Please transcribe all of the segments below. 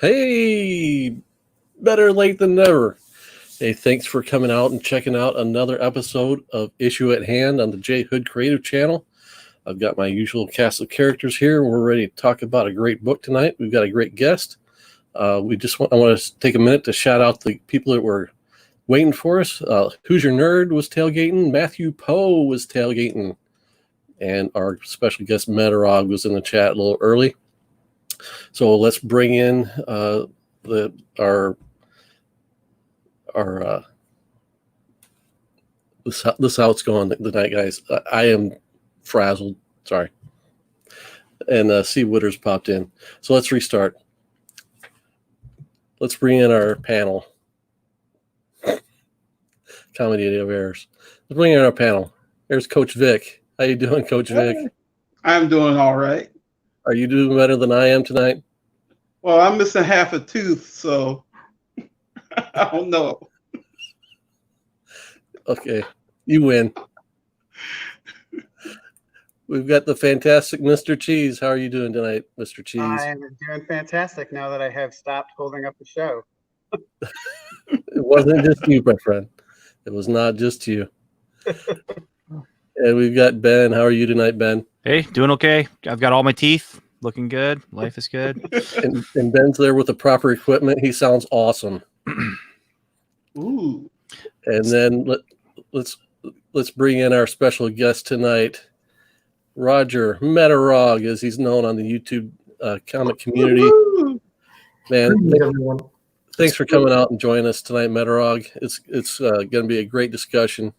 Hey, better late than never. Hey, thanks for coming out and checking out another episode of Issue at Hand on the J Hood Creative Channel. I've got my usual cast of characters here. We're ready to talk about a great book tonight. We've got a great guest. I want to take a minute to shout out the people that were waiting for us. Who's Your Nerd was tailgating. Matthew Poe was tailgating. And our special guest Metarog was in the chat a little early. So let's bring in this how it's going tonight, guys. I am frazzled. Sorry. And C. Wooder's popped in. So let's restart. Let's bring in our panel. Comedy of errors. Let's bring in our panel. There's Coach Vic. How you doing, Coach Vic? I'm doing all right. Are you doing better than I am tonight? Well, I'm missing half a tooth, so I don't know. Okay, you win. We've got the fantastic Mr. Cheese. How are you doing tonight, Mr. Cheese? I'm doing fantastic now that I have stopped holding up the show. It wasn't just you, my friend. It was not just you. And we've got Ben. How are you tonight, Ben? Hey, doing okay. I've got all my teeth. Looking good. Life is good. And Ben's there with the proper equipment. He sounds awesome. Ooh. And then let's bring in our special guest tonight, Roger Metarog, as he's known on the YouTube comic community. Woo-hoo. Man, thanks for coming out and joining us tonight, Metarog. It's going to be a great discussion.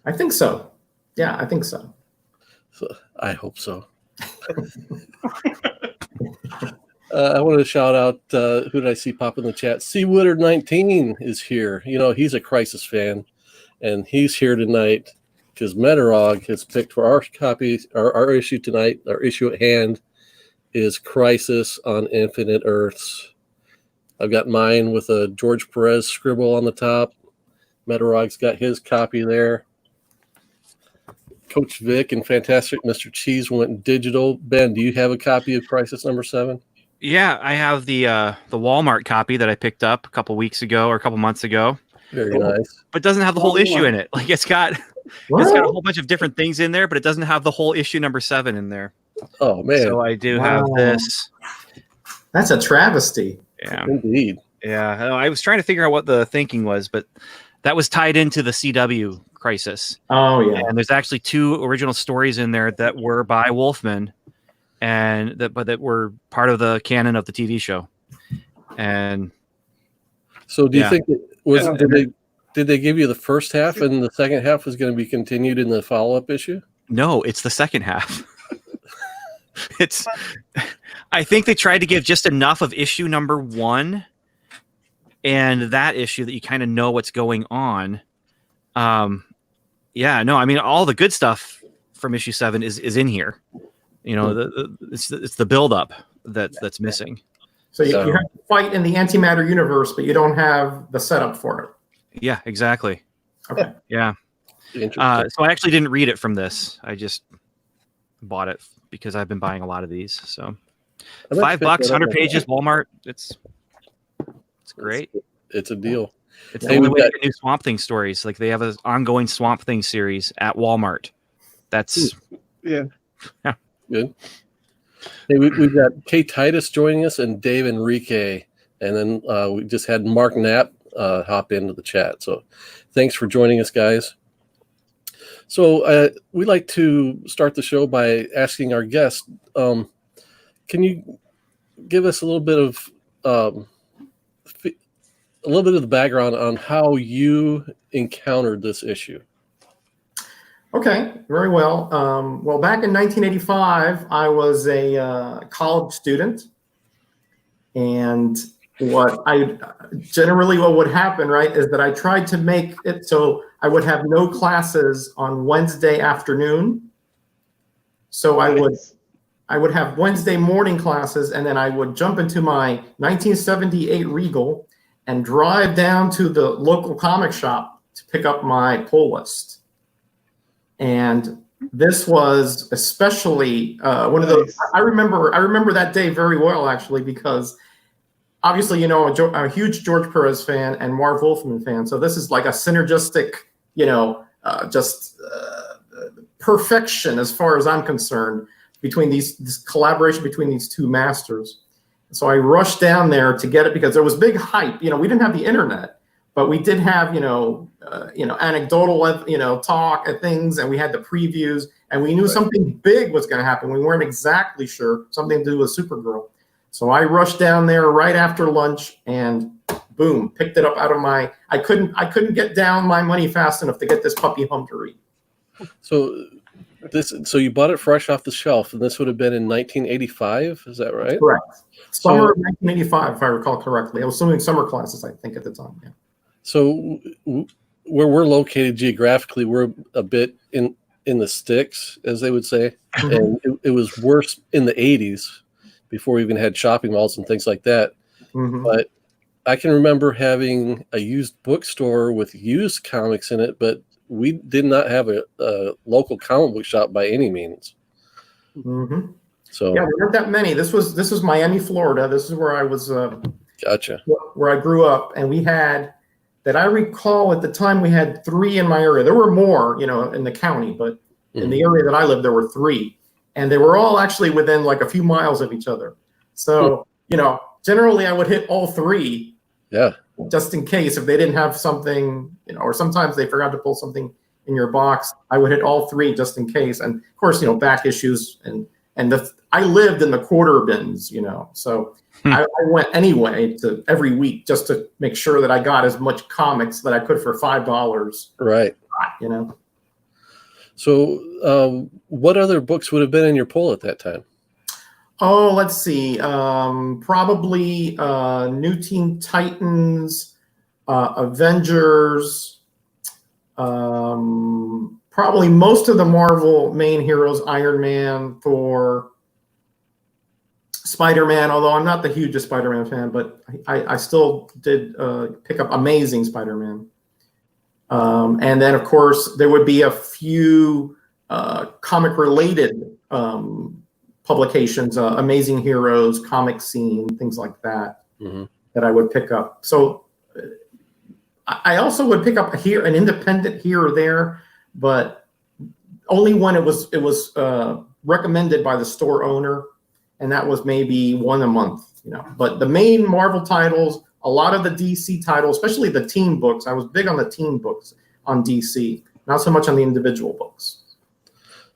I think so. Yeah, I think so. I hope so. I want to shout out, who did I see pop in the chat? C. Woodard 19 is here. You know, he's a Crisis fan, and he's here tonight because Metarog has picked for our copy, our issue tonight, our issue at hand is Crisis on Infinite Earths. I've got mine with a George Perez scribble on the top. Metarog's got his copy there. Coach Vic and fantastic Mr. Cheese went digital. Ben, do you have a copy of Crisis number 7? Yeah, I have the Walmart copy that I picked up a couple weeks ago or a couple months ago. Very nice. But it doesn't have the whole issue in it. Like it's got a whole bunch of different things in there, but it doesn't have the whole issue number 7 in there. Oh man. So I do have this. That's a travesty. Yeah. Indeed. Yeah. I was trying to figure out what the thinking was, but that was tied into the CW Crisis. Oh yeah. And there's actually 2 original stories in there that were by Wolfman, and that were part of the canon of the TV show. And so, do you think it was? Did they give you the first half, and the second half was going to be continued in the follow-up issue? No, it's the second half. I think they tried to give just enough of issue number 1 and that issue that you kind of know what's going on. Yeah, no, I mean, all the good stuff from issue 7 is in here. You know, it's the build-up that's missing. So you have to fight in the antimatter universe, but you don't have the setup for it. Yeah, exactly. Okay. Yeah. So I actually didn't read it from this. I just bought it because I've been buying a lot of these. So $5, 100 pages, Walmart. It's great. It's a deal. It's the only way to get new Swamp Thing stories. Like they have an ongoing Swamp Thing series at Walmart. That's Yeah. Good. Hey, we've got Kay Titus joining us and Dave Enrique, and then we just had Mark Knapp hop into the chat. So thanks for joining us, guys. So we'd like to start the show by asking our guest, can you give us a little bit of the background on how you encountered this issue? Okay, very well. Well, back in 1985, I was a college student, and what would happen, right, is that I tried to make it so I would have no classes on Wednesday afternoon. So I would have Wednesday morning classes, and then I would jump into my 1978 Regal and drive down to the local comic shop to pick up my pull list. And this was especially one of those. I remember that day very well, actually, because obviously, you know, a huge George Perez fan and Marv Wolfman fan. So this is like a synergistic, you know, perfection as far as I'm concerned between this collaboration between these two masters. So I rushed down there to get it because there was big hype. You know, we didn't have the internet, but we did have, anecdotal, talk and things, and we had the previews, and we knew something big was going to happen. We weren't exactly sure, something to do with Supergirl. So I rushed down there right after lunch, and boom, picked it up out of my. I couldn't get down my money fast enough to get this puppy home to read. So you bought it fresh off the shelf, and this would have been in 1985. Is that right? Correct. Summer of 1985, if I recall correctly. I was doing summer classes, I think, at the time. Yeah. So where we're located geographically, we're a bit in the sticks, as they would say, and it was worse in the 80s before we even had shopping malls and things like that. But I can remember having a used bookstore with used comics in it, but we did not have a local comic book shop by any means. So yeah, there weren't that many. This was Miami, Florida. This is where I was. Gotcha. Where I grew up, and we had, that I recall at the time, we had 3 in my area. There were more, in the county, but in the area that I lived, there were 3, and they were all actually within like a few miles of each other. So generally I would hit all 3. Yeah. Just in case if they didn't have something, or sometimes they forgot to pull something in your box. I would hit all 3 just in case, and of course, back issues and I lived in the quarter bins, so I went anyway to every week just to make sure that I got as much comics that I could for $5. Right. So what other books would have been in your pull at that time? Oh, let's see. Probably New Teen Titans, Avengers, probably most of the Marvel main heroes, Iron Man, Thor, Spider-Man, although I'm not the hugest Spider-Man fan, but I still did pick up Amazing Spider-Man. And then, of course, there would be a few comic-related publications, Amazing Heroes, Comic Scene, things like that, that I would pick up. So I also would pick up an independent here or there, but only when it was recommended by the store owner, and that was maybe 1 a month. But the main Marvel titles, a lot of the DC titles, especially the team books, I was big on the team books on DC, not so much on the individual books.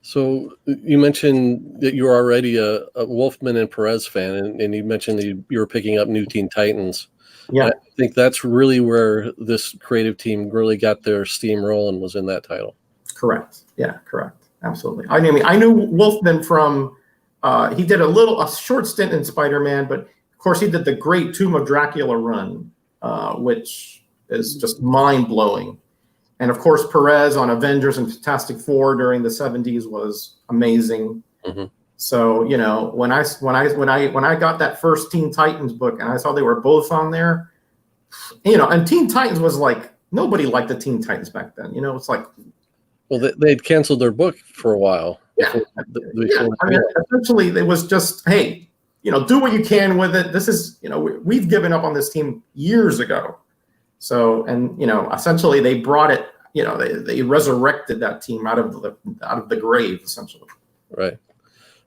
So you mentioned that you were already a Wolfman and Perez fan, and you mentioned that you were picking up New Teen Titans. Yeah, I think that's really where this creative team really got their steam rolling, was in that title. Correct. Yeah, correct. Absolutely. I knew Wolfman from, he did a short stint in Spider-Man, but of course he did the great Tomb of Dracula run, which is just mind-blowing. And of course, Perez on Avengers and Fantastic Four during the 70s was amazing. So, when I got that first Teen Titans book and I saw they were both on there, and Teen Titans was like, nobody liked the Teen Titans back then. It's like, well, they'd canceled their book for a while. Yeah. Essentially, it was just, hey, do what you can with it. This is, we've given up on this team years ago. So, and essentially they brought it, they resurrected that team out of the grave, essentially. Right.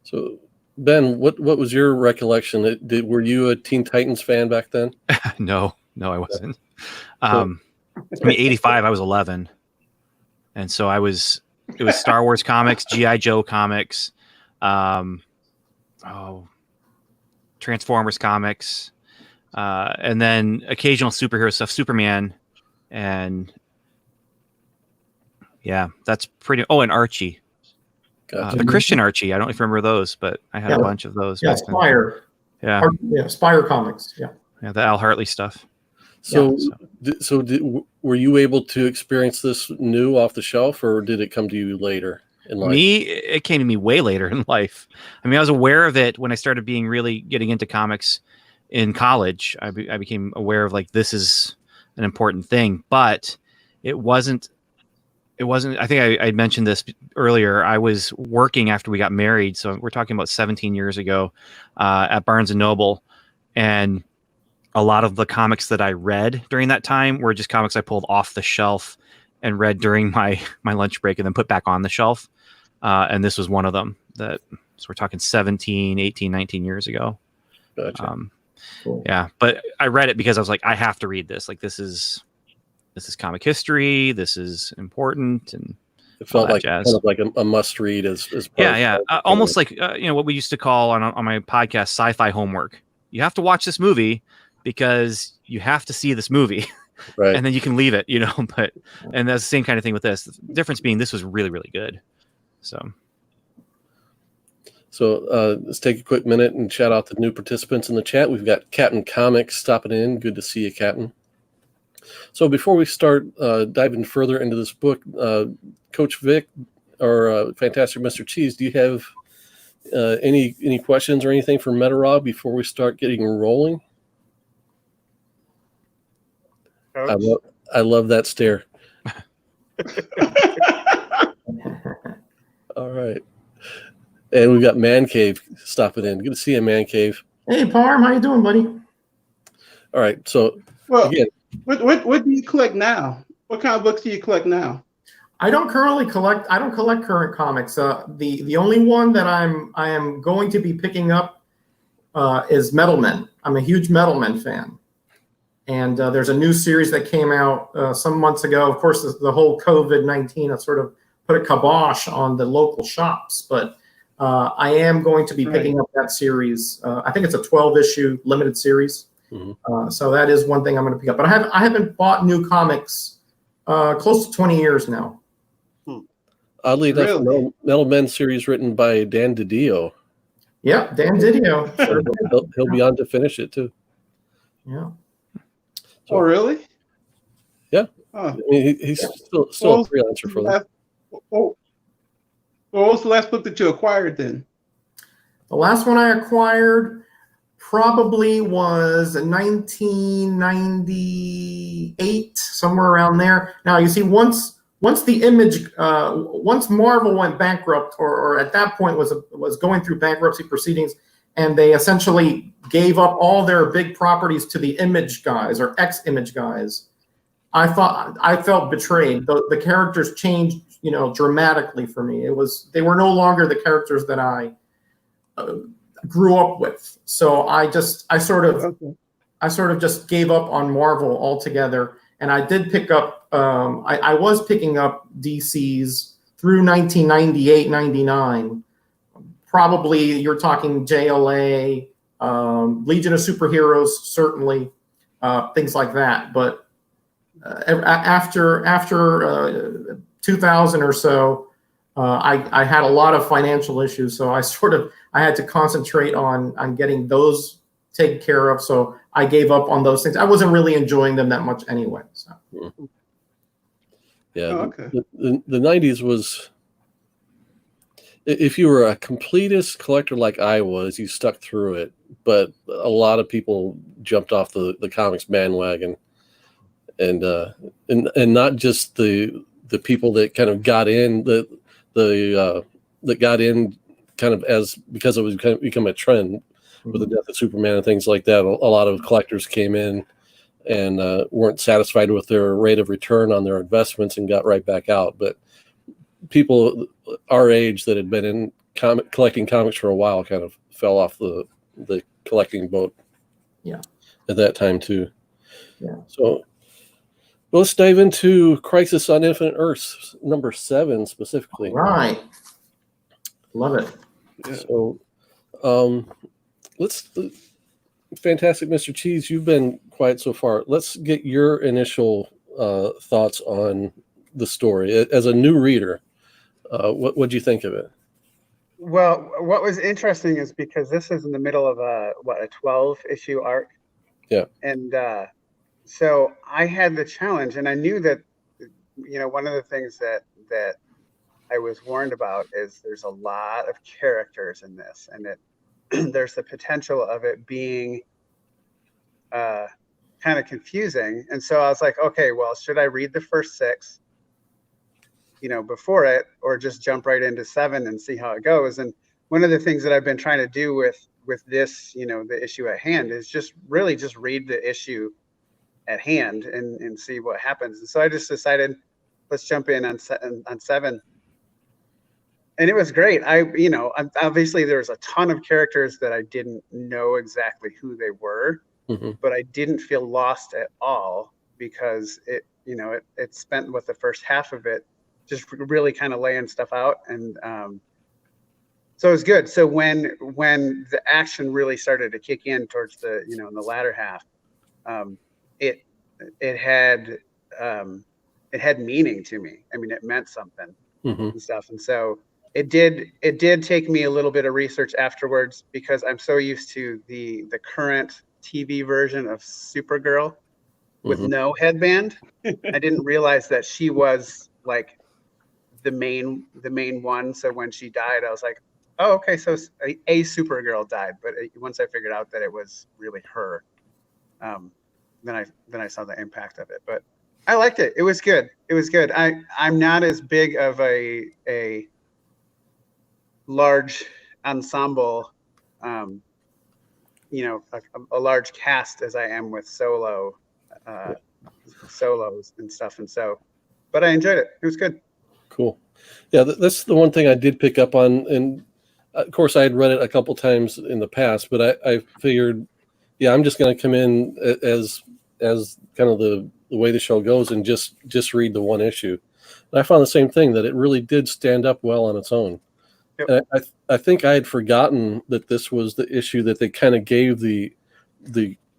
So, Ben, what was your recollection? Were you a Teen Titans fan back then? No, I wasn't. 85, I was 11, and so it was Star Wars comics, G.I. Joe comics, Transformers comics. And then occasional superhero stuff, Superman, and yeah, that's pretty. Oh, and Archie, Gotcha. The Christian Archie. I don't know if you remember those, but I had a bunch of those. Yeah, Spire. Yeah, Spire comics. Yeah, the Al Hartley stuff. So were you able to experience this new off the shelf, or did it come to you later in life? It came to me way later in life. I mean, I was aware of it when I started getting into comics. In college, I became aware of this is an important thing, but it wasn't. I think I mentioned this earlier. I was working after we got married, so we're talking about 17 years ago, at Barnes and Noble, and a lot of the comics that I read during that time were just comics I pulled off the shelf and read during my lunch break and then put back on the shelf. And this was one of them so we're talking 17, 18, 19 years ago. Gotcha. Cool. Yeah. But I read it because I was like, I have to read this. Like, this is comic history. This is important. And it felt like jazz. kind of like a must read as yeah. Almost like, what we used to call on my podcast, sci-fi homework. You have to watch this movie because you have to see this movie. Right. And then you can leave it, but, and that's the same kind of thing with this. The difference being this was really, really good. So let's take a quick minute and shout out the new participants in the chat. We've got Captain Comics stopping in. Good to see you, Captain. So before we start diving further into this book, Coach Vic or Fantastic Mr. Cheese, do you have any questions or anything for Metarog before we start getting rolling? I love that stare. All right. And we've got Man Cave stopping in. Good to see you, Man Cave. Hey, Parm, how you doing, buddy? All right. So, Well, again, what do you collect now? What kind of books do you collect now? I don't collect current comics. The only one that I am going to be picking up is Metal Men. I'm a huge Metal Men fan. And there's a new series that came out some months ago. Of course, the whole COVID-19 has sort of put a kibosh on the local shops. But I am going to be picking up that series. I think it's a 12-issue limited series. Mm-hmm. So that is one thing I'm going to pick up. But I haven't bought new comics close to 20 years now. Oddly enough, Metal Men series written by Dan DiDio. Yeah, Dan DiDio. Sure. He'll be on to finish it, too. Yeah. Oh, really? Yeah. Oh. I mean, he's still a freelancer for them. What was the last book that you acquired then? The last one I acquired probably was 1998, somewhere around there. Now, you see, once the Image, once Marvel went bankrupt, or at that point was going through bankruptcy proceedings, and they essentially gave up all their big properties to the Image guys or ex-Image guys, I felt betrayed. The characters changed, dramatically for me. They were no longer the characters that I grew up with. So I sort of just gave up on Marvel altogether. And I did pick up, I was picking up DCs through 1998, 99. Probably you're talking JLA, Legion of Superheroes, certainly, things like that. But after 2000 or so, I had a lot of financial issues, so I had to concentrate on getting those taken care of. So I gave up on those things. I wasn't really enjoying them that much anyway. So. Yeah, okay. The 90s was, if you were a completist collector like I was, you stuck through it. But a lot of people jumped off the comics bandwagon, and not just the people that kind of got in that got in kind of because it was kind of become a trend with the death of Superman and things like that. A lot of collectors came in and weren't satisfied with their rate of return on their investments and got right back out. But people our age that had been in collecting comics for a while kind of fell off the collecting boat. Yeah. At that time too. Yeah. So let's dive into Crisis on Infinite Earths, number 7 specifically. All right. Love it. Yeah. So Fantastic Mr. Cheese, you've been quiet so far. Let's get your initial thoughts on the story as a new reader. What'd you think of it? Well, what was interesting is because this is in the middle of a 12-issue arc. Yeah. And so I had the challenge, and I knew that, one of the things that I was warned about is there's a lot of characters in this, and there's the potential of it being kind of confusing. And so I was like, okay, well, should I read the first 6, before it, or just jump right into 7 and see how it goes? And one of the things that I've been trying to do with this, the issue at hand is just really just read the issue at hand and see what happens. And so I just decided, let's jump in on 7. And it was great. Obviously there's a ton of characters that I didn't know exactly who they were, but I didn't feel lost at all because it spent with the first half of it just really kind of laying stuff out. And so it was good. So when the action really started to kick in towards the, in the latter half, it had meaning to me. I mean, it meant something and stuff. And so it did take me a little bit of research afterwards because I'm so used to the current TV version of Supergirl with no headband. I didn't realize that she was like the main one. So when she died, I was like, oh, okay, so a Supergirl died. But once I figured out that it was really her, then I saw the impact of it. But I liked it. It was good. I'm not as big of a large ensemble, a large cast as I am with solos and stuff. And so, but I enjoyed it. It was good. Cool. Yeah, that's the one thing I did pick up on. And of course, I had read it a couple times in the past, but I figured, yeah, I'm just going to come in as kind of the way the show goes and just read the one issue. And I found the same thing, that it really did stand up well on its own. Yep. And I think I had forgotten that this was the issue that they kind of gave the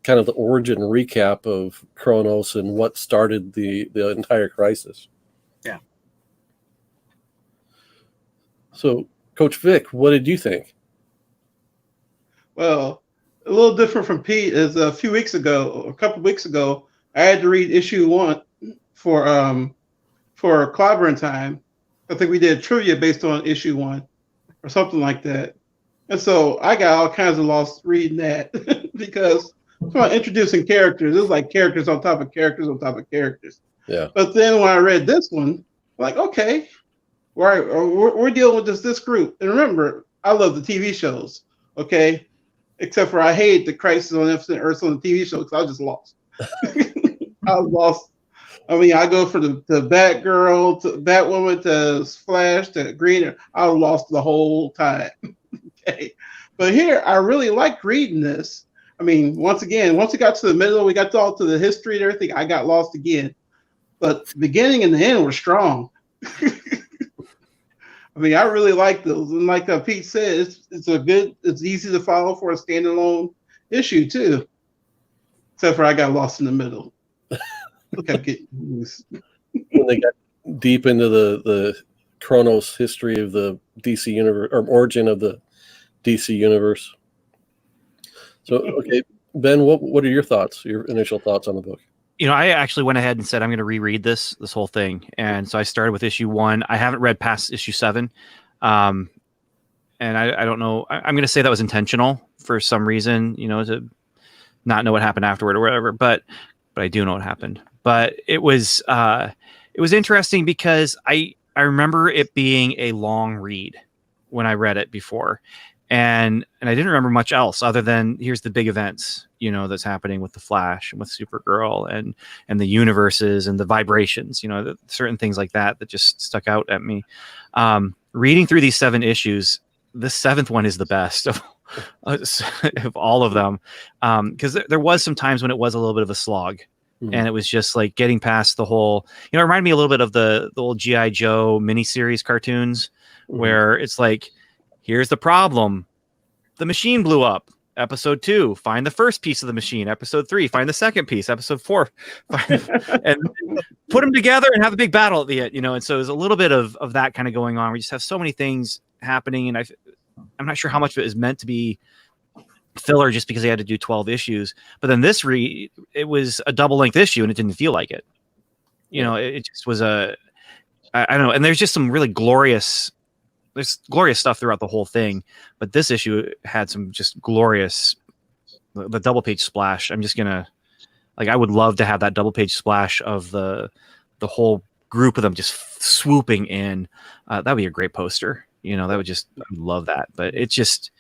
kind of the origin recap of Kronos and what started the entire crisis. Yeah. So, Coach Vic, what did you think? Well, a little different from Pete is a couple of weeks ago, I had to read issue 1 for Clobbering Time. I think we did trivia based on issue 1 or something like that. And so I got all kinds of lost reading that because it's about introducing characters. It was like characters on top of characters on top of characters. Yeah. But then when I read this one, I'm like, okay, we're dealing with this group. And remember, I love the TV shows, okay? Except for I hate the Crisis on Infinite Earths on the TV show because I was just lost. I was lost. I mean, I go from the Batgirl to Batwoman to Flash to Green. I was lost the whole time. Okay. But here, I really liked reading this. I mean, once it got to the middle, we got all to the history and everything, I got lost again. But the beginning and the end were strong. I mean, I really like those. And like Pete said, it's easy to follow for a standalone issue too. Except for I got lost in the middle. Kept getting loose. When they got deep into the Kronos history of the DC universe, or origin of the DC universe. So, okay, Ben, what are your thoughts? Your initial thoughts on the book? I actually went ahead and said I'm going to reread this whole thing, and so I started with issue 1. I haven't read past issue 7, and I don't know. I'm going to say that was intentional for some reason, to not know what happened afterward or whatever. But I do know what happened. But it was interesting because I remember it being a long read when I read it before, and I didn't remember much else other than here's the big events, that's happening with the Flash and with Supergirl and the universes and the vibrations, certain things like that just stuck out at me. Reading through these 7 issues, the 7th one is the best of all of them, because there was some times when it was a little bit of a slog. And it was just like getting past the whole, it reminded me a little bit of the old G.I. Joe miniseries cartoons where it's like, here's the problem. The machine blew up. Episode 2, find the first piece of the machine. Episode 3, find the second piece. Episode 4, and put them together and have a big battle at the end, And so there's a little bit of that kind of going on. We just have so many things happening. And I'm not sure how much of it is meant to be filler just because they had to do 12 issues. But then this it was a double length issue and it didn't feel like it. It just was I don't know. And there's just some really glorious stuff throughout the whole thing. But this issue had some just glorious, the double page splash. I'm just going to, I would love to have that double page splash of the whole group of them just swooping in. That would be a great poster. That would I would love that. But it's just,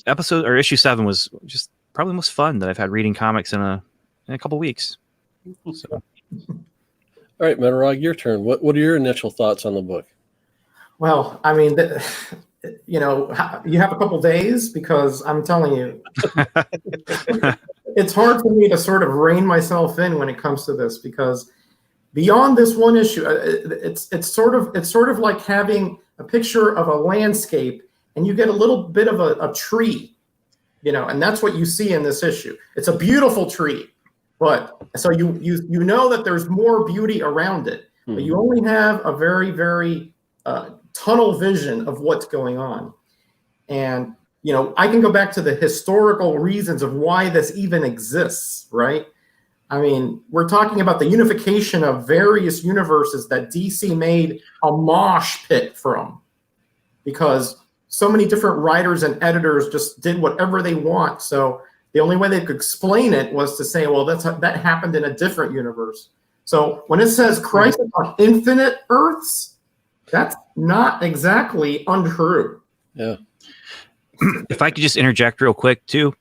episode or issue 7 was just probably the most fun that I've had reading comics in a couple weeks. So. All right, Metarog, your turn. What are your initial thoughts on the book? Well, I mean, you have a couple days, because I'm telling you, it's hard for me to sort of rein myself in when it comes to this, because beyond this one issue, it's sort of like having a picture of a landscape and you get a little bit of a tree, and that's what you see in this issue. It's a beautiful tree, but so you know that there's more beauty around it, but you only have a very, very tunnel vision of what's going on. And I can go back to the historical reasons of why this even exists, right? I mean, we're talking about the unification of various universes that DC made a mosh pit from, because so many different writers and editors just did whatever they want. So the only way they could explain it was to say, well, that happened in a different universe. So when it says Crisis on Infinite Earths, that's not exactly untrue. Yeah. If I could just interject real quick too,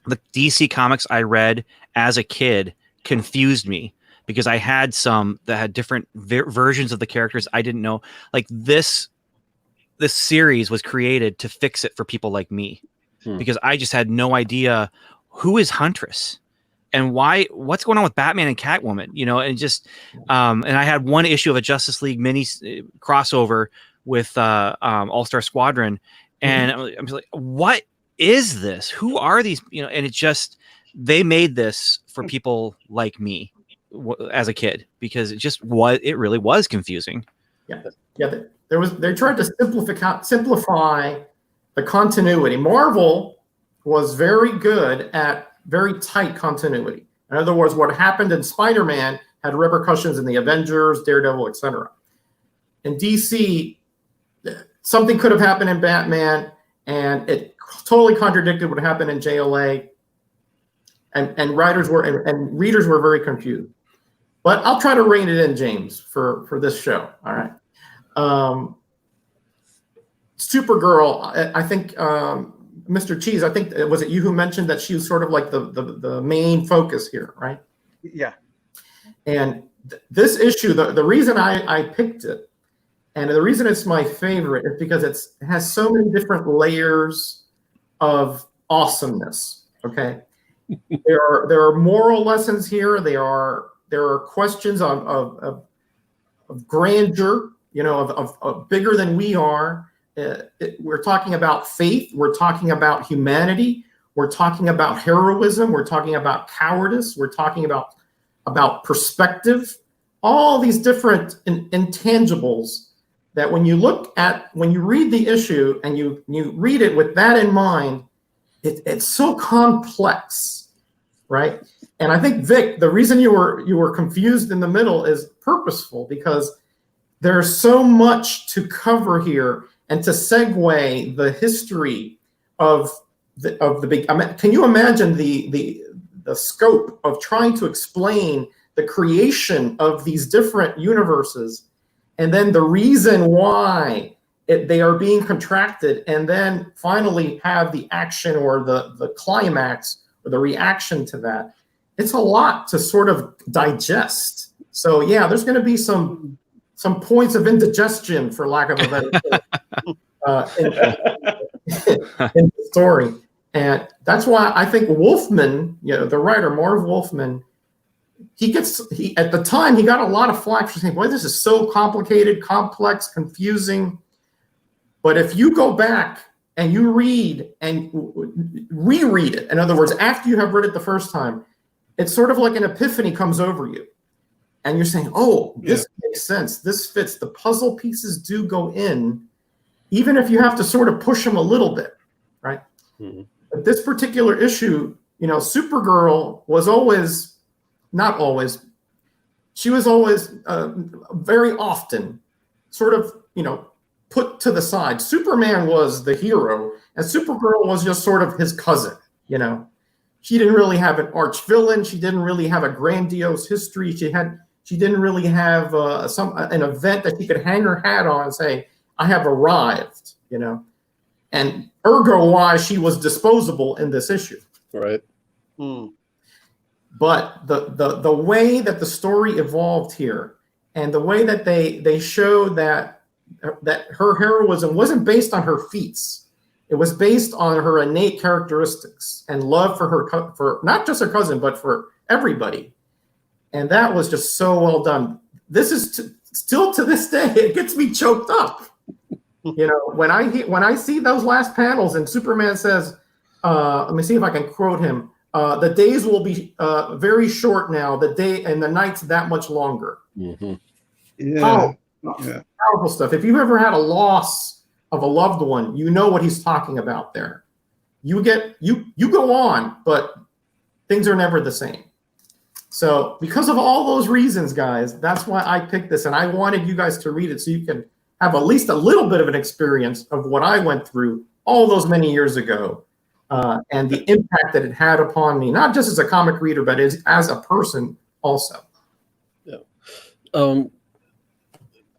the DC comics I read as a kid confused me, because I had some that had different versions of the characters I didn't know. Like this series was created to fix it for people like me, because I just had no idea who is Huntress and what's going on with Batman and Catwoman, and just and I had one issue of a Justice League mini crossover with All-Star Squadron, and I'm like, what is this? Who are these? And it just, they made this for people like me as a kid, because it really was confusing. Yeah. They tried to simplify the continuity. Marvel was very good at very tight continuity. In other words, what happened in Spider-Man had repercussions in the Avengers, Daredevil, etc. In DC, something could have happened in Batman, and it totally contradicted what happened in JLA, and writers and readers were very confused. But I'll try to rein it in, James, for this show. All right. Supergirl, I think, Mr. Cheese, I think, was it you who mentioned that she was sort of like the main focus here, right? Yeah. And this issue, the reason I picked it, and the reason it's my favorite, is because it has so many different layers of awesomeness. Okay, there are moral lessons here. There are questions of grandeur, of bigger than we are. We're talking about faith. We're talking about humanity. We're talking about heroism. We're talking about cowardice. We're talking about perspective. All these different intangibles that when you read the issue and you read it with that in mind, it's so complex, right? And I think, Vic, the reason you were confused in the middle is purposeful, because there's so much to cover here, and to segue the history of the big. I mean, can you imagine the scope of trying to explain the creation of these different universes, and then the reason why they are being contracted, and then finally have the action or the climax or the reaction to that? It's a lot to sort of digest. So yeah, there's going to be some points of indigestion, for lack of a better term, in the story. And that's why I think Wolfman, the writer, Marv Wolfman, at the time, he got a lot of flack for saying, boy, this is so complicated, complex, confusing. But if you go back and you read and reread it, in other words, after you have read it the first time, it's sort of like an epiphany comes over you. And you're saying, oh, this makes sense. This fits. The puzzle pieces do go in, even if you have to sort of push them a little bit, right? Mm-hmm. But this particular issue, Supergirl was always, not always, she was always very often sort of, put to the side. Superman was the hero, and Supergirl was just sort of his cousin, She didn't really have an arch villain. She didn't really have a grandiose history. She didn't really have an event that she could hang her hat on and say, I have arrived, And ergo why she was disposable in this issue. Right. But the way that the story evolved here, and the way that they showed that her heroism wasn't based on her feats, it was based on her innate characteristics and love for not just her cousin, but for everybody. And that was just so well done. This is still to this day, it gets me choked up. You know, when I see those last panels and Superman says, let me see if I can quote him. The days will be very short now. The day and the nights that much longer. Mm-hmm. Yeah. Powerful stuff. If you've ever had a loss of a loved one, you know what he's talking about there. You go on, but things are never the same. So because of all those reasons, guys, that's why I picked this, and I wanted you guys to read it so you can have at least a little bit of an experience of what I went through all those many years ago. And the impact that it had upon me, not just as a comic reader, but as a person also. Yeah.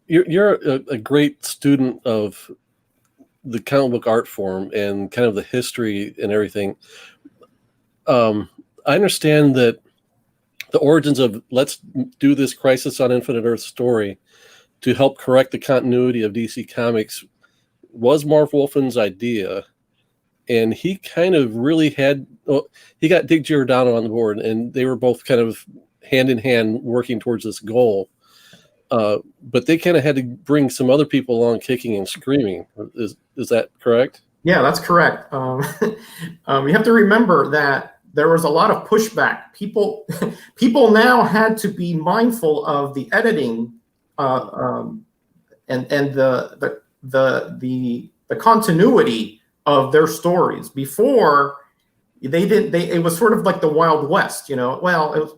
You're a great student of the comic book art form and kind of the history and everything. I understand that the origins of let's do this Crisis on Infinite Earth story to help correct the continuity of DC Comics was Marv Wolfman's idea. And he kind of really he got Dick Giordano on the board, and they were both kind of hand in hand working towards this goal. But they kind of had to bring some other people along kicking and screaming. Is that correct? Yeah, that's correct. You have to remember that there was a lot of pushback. People now had to be mindful of the editing and the continuity of their stories. Before it was sort of like the Wild West, you know. Well,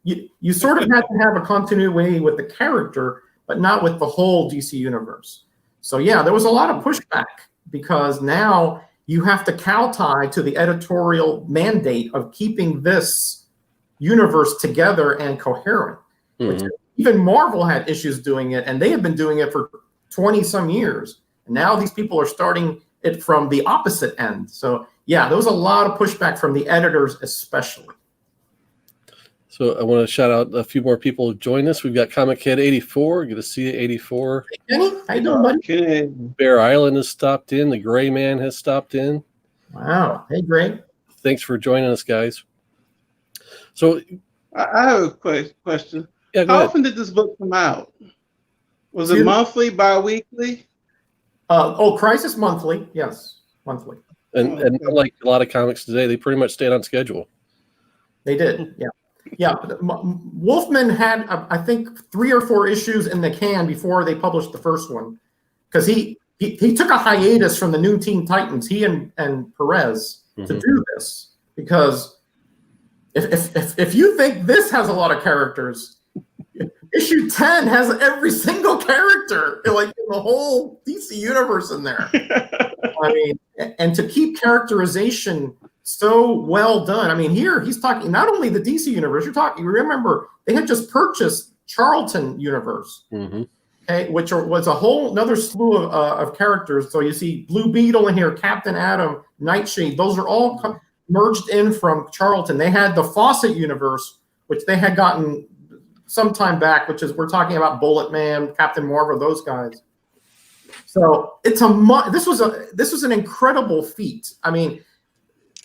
you sort of had to have a continuity with the character, but not with the whole DC universe. So yeah, there was a lot of pushback because now you have to kowtow to the editorial mandate of keeping this universe together and coherent. Mm-hmm. Even Marvel had issues doing it, and they have been doing it for 20 some years. And now these people are starting it from the opposite end. So yeah, there was a lot of pushback from the editors especially. So I want to shout out a few more people who joined us. We've got Comic Kid 84. Good to see you, 84. Hey, Kenny, how you doing, buddy? Okay. Bear Island has stopped in. The Gray Man has stopped in. Wow. Hey, Gray. Thanks for joining us, guys. So I have a question. Yeah, go How ahead. often did this book come out? Was it monthly, bi-weekly? Crisis monthly. Yes, monthly. And like a lot of comics today, they pretty much stayed on schedule. They did. Yeah. Yeah. Wolfman had, I think, 3 or 4 issues in the can before they published the first one, because he took a hiatus from the New Teen Titans, he and Perez, to do this, because if you think this has a lot of characters, issue 10 has every single character, like in the whole DC universe in there. I mean, and to keep characterization so well done. I mean, here he's talking not only the DC universe, you remember they had just purchased Charlton universe, okay, which was a whole another slew of characters. So you see Blue Beetle in here, Captain Atom, Nightshade, those are all merged in from Charlton. They had the Fawcett universe, which they had gotten some time back, which is, we're talking about Bullet Man, Captain Marvel, those guys. So it's this was an incredible feat. I mean,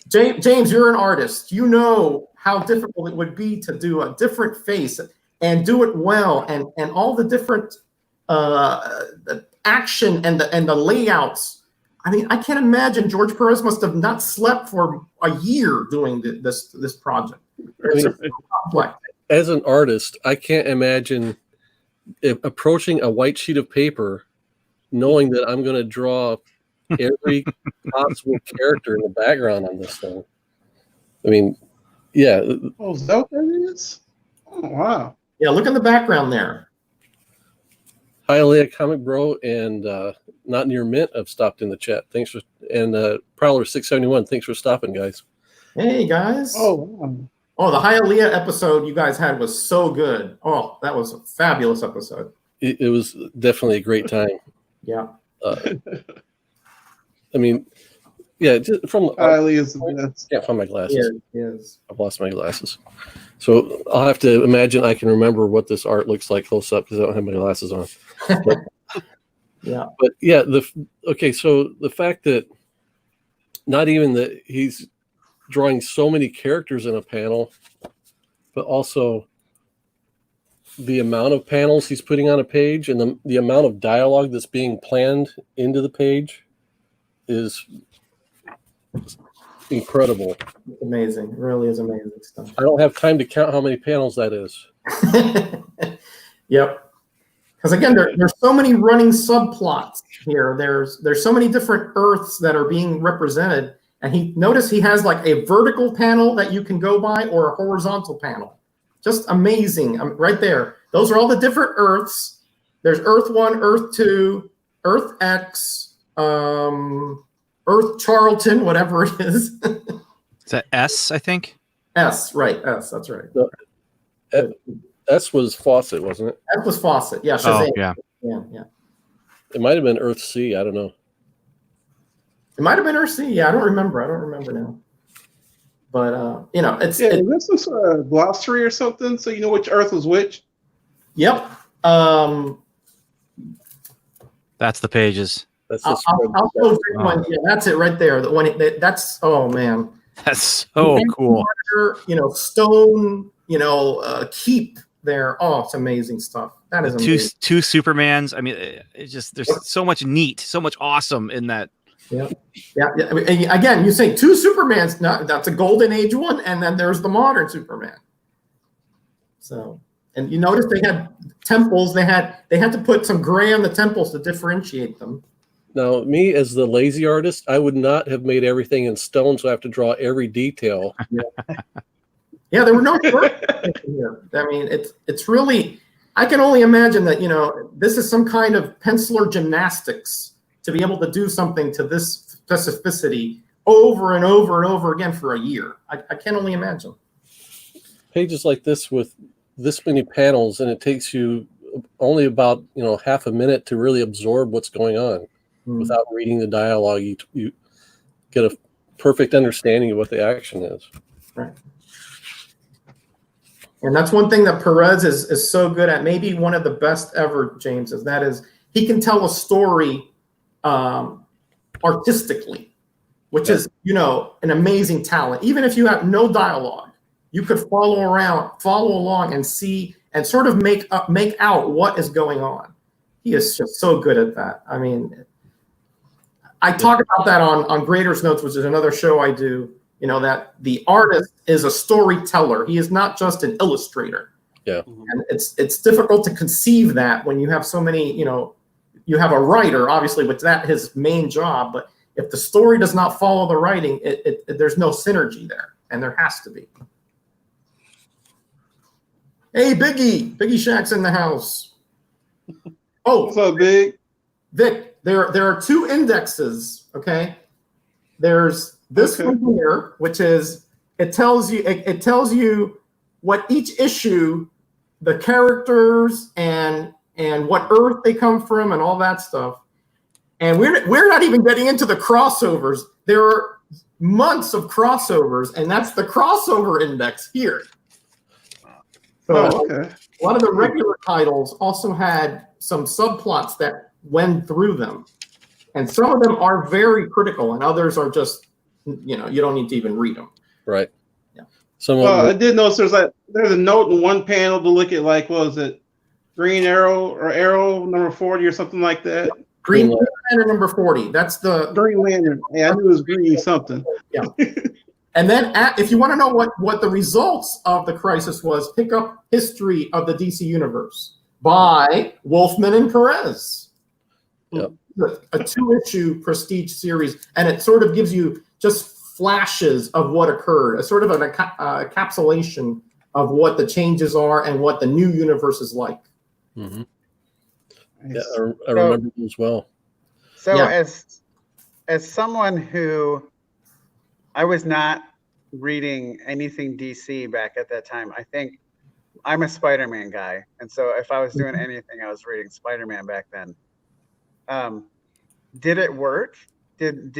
James, you're an artist. You know how difficult it would be to do a different face and do it well, and all the different action and the layouts. I mean, I can't imagine George Perez must have not slept for a year doing this project. It's complex. As an artist, I can't imagine approaching a white sheet of paper knowing that I'm going to draw every possible character in the background on this thing. I mean, yeah. Oh, is that what that is? Oh, wow. Yeah, look in the background there. Hi, Leah, Comic Bro, and Not Near Mint have stopped in the chat. Thanks for, and Prowler 671. Thanks for stopping, guys. Hey, guys. Oh, wow. Oh, the Hialeah episode you guys had was so good. Oh, that was a fabulous episode. It was definitely a great time. Yeah. I mean, Yeah, just from Lee is the best. Can't find my glasses. Yes. I've lost my glasses. So I'll have to imagine I can remember what this art looks like close up because I don't have my glasses on. Yeah. But yeah, so the fact that not even that he's drawing so many characters in a panel, but also the amount of panels he's putting on a page and the amount of dialogue that's being planned into the page is incredible. It's amazing. It really is amazing stuff. I don't have time to count how many panels that is. Yep. Because again, there's so many running subplots here. There's so many different Earths that are being represented. And notice he has like a vertical panel that you can go by or a horizontal panel. Just amazing. Right there. Those are all the different Earths. There's Earth 1, Earth 2, Earth X, Earth Charlton, whatever it is. Is that S, I think? S, right. S, that's right. S was Fawcett, wasn't it? S was Fawcett. Yeah, Oh, Shazam. yeah. Yeah. It might have been Earth C. I don't know. It might have been Earth C. Yeah, I don't remember now. But it's this was a glossary or something, so you know which Earth was which. Yep. That's the pages. That's I'll post it one. Yeah, that's it right there. The one that's oh man. That's so cool. Stone, keep there. Oh, it's amazing stuff. That is amazing. Two Supermans. I mean, it's just there's so much neat, so much awesome in that. Yeah. I mean, again, you say two Supermans. That's a Golden Age one, and then there's the modern Superman. So, and you notice they had temples. They had to put some gray on the temples to differentiate them. Now, me as the lazy artist, I would not have made everything in stone, so I have to draw every detail. Yeah, there were no here. I mean, it's really. I can only imagine that this is some kind of penciler gymnastics to be able to do something to this specificity over and over and over again for a year. I can only imagine. Pages like this with this many panels, and it takes you only about half a minute to really absorb what's going on. Without reading the dialogue, you get a perfect understanding of what the action is. Right. And that's one thing that Perez is so good at, maybe one of the best ever, James, is he can tell a story artistically, which is, an amazing talent. Even if you have no dialogue, you could follow along and see and sort of make out what is going on. He is just so good at that. I mean, I talk about that on Graders Notes, which is another show I do, that the artist is a storyteller. He is not just an illustrator. Yeah. And it's difficult to conceive that when you have so many, you have a writer, obviously, but that's his main job. But if the story does not follow the writing, there's no synergy there, and there has to be. Hey, Biggie Shack's in the house. Oh, what's up, Big? Vic, there are two indexes, okay? There's this one here, which is it tells you what each issue, the characters and what Earth they come from and all that stuff. And we're not even getting into the crossovers. There are months of crossovers, and that's the crossover index here. So a lot of the regular titles also had some subplots that went through them. And some of them are very critical, and others are just, you don't need to even read them. Right. Yeah. I did notice there's a note in one panel to look at, like, what was it? Green Arrow or Arrow number 40 or something like that. Green Lantern number 40. That's the Green Lantern. Yeah, I knew it was green something. Yeah. And then if you want to know what the results of the crisis was, pick up History of the DC Universe by Wolfman and Perez. Yep. A 2-issue prestige series, and it sort of gives you just flashes of what occurred, a sort of an encapsulation of what the changes are and what the new universe is like. Mm-hmm. Yeah, I remember it as well. So as someone who, I was not reading anything DC back at that time. I think I'm a Spider-Man guy, and so if I was doing anything, I was reading Spider-Man back then. Did it work? Did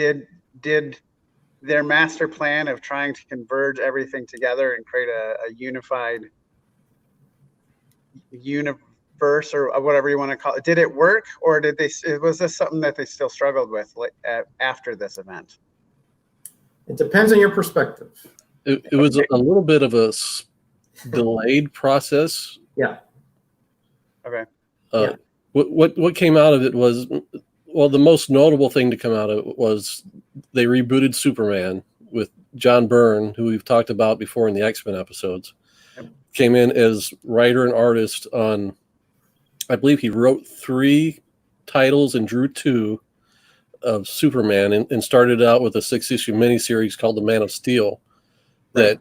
their master plan of trying to converge everything together and create a unified universe or whatever you want to call it, did it work, or was this something that they still struggled with after this event? It depends on your perspective. It was a little bit of a delayed process. Yeah. Okay. Yeah. What came out of it was, well, the most notable thing to come out of it was they rebooted Superman with John Byrne, who we've talked about before in the X-Men episodes. Yep. Came in as writer and artist on, I believe he wrote 3 titles and drew 2 of Superman, and started out with a 6-issue miniseries called The Man of Steel that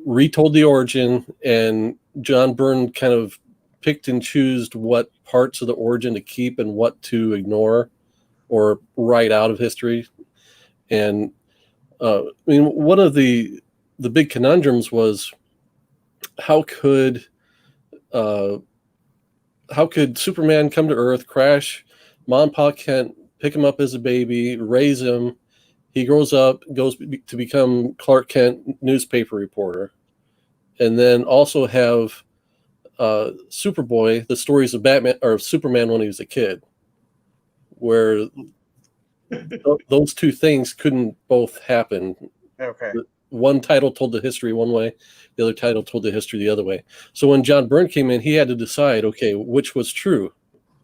retold the origin, and John Byrne kind of picked and chose what parts of the origin to keep and what to ignore or write out of history. And I mean, one of the big conundrums was how could Superman come to Earth, crash, Mom and Pa Kent pick him up as a baby, raise him, he grows up, goes to become Clark Kent, newspaper reporter, and then also have Superboy, the stories of Batman or Superman when he was a kid, where those two things couldn't both happen. Okay. One title told the history one way, the other title told the history the other way. So when John Byrne came in, he had to decide, okay, which was true?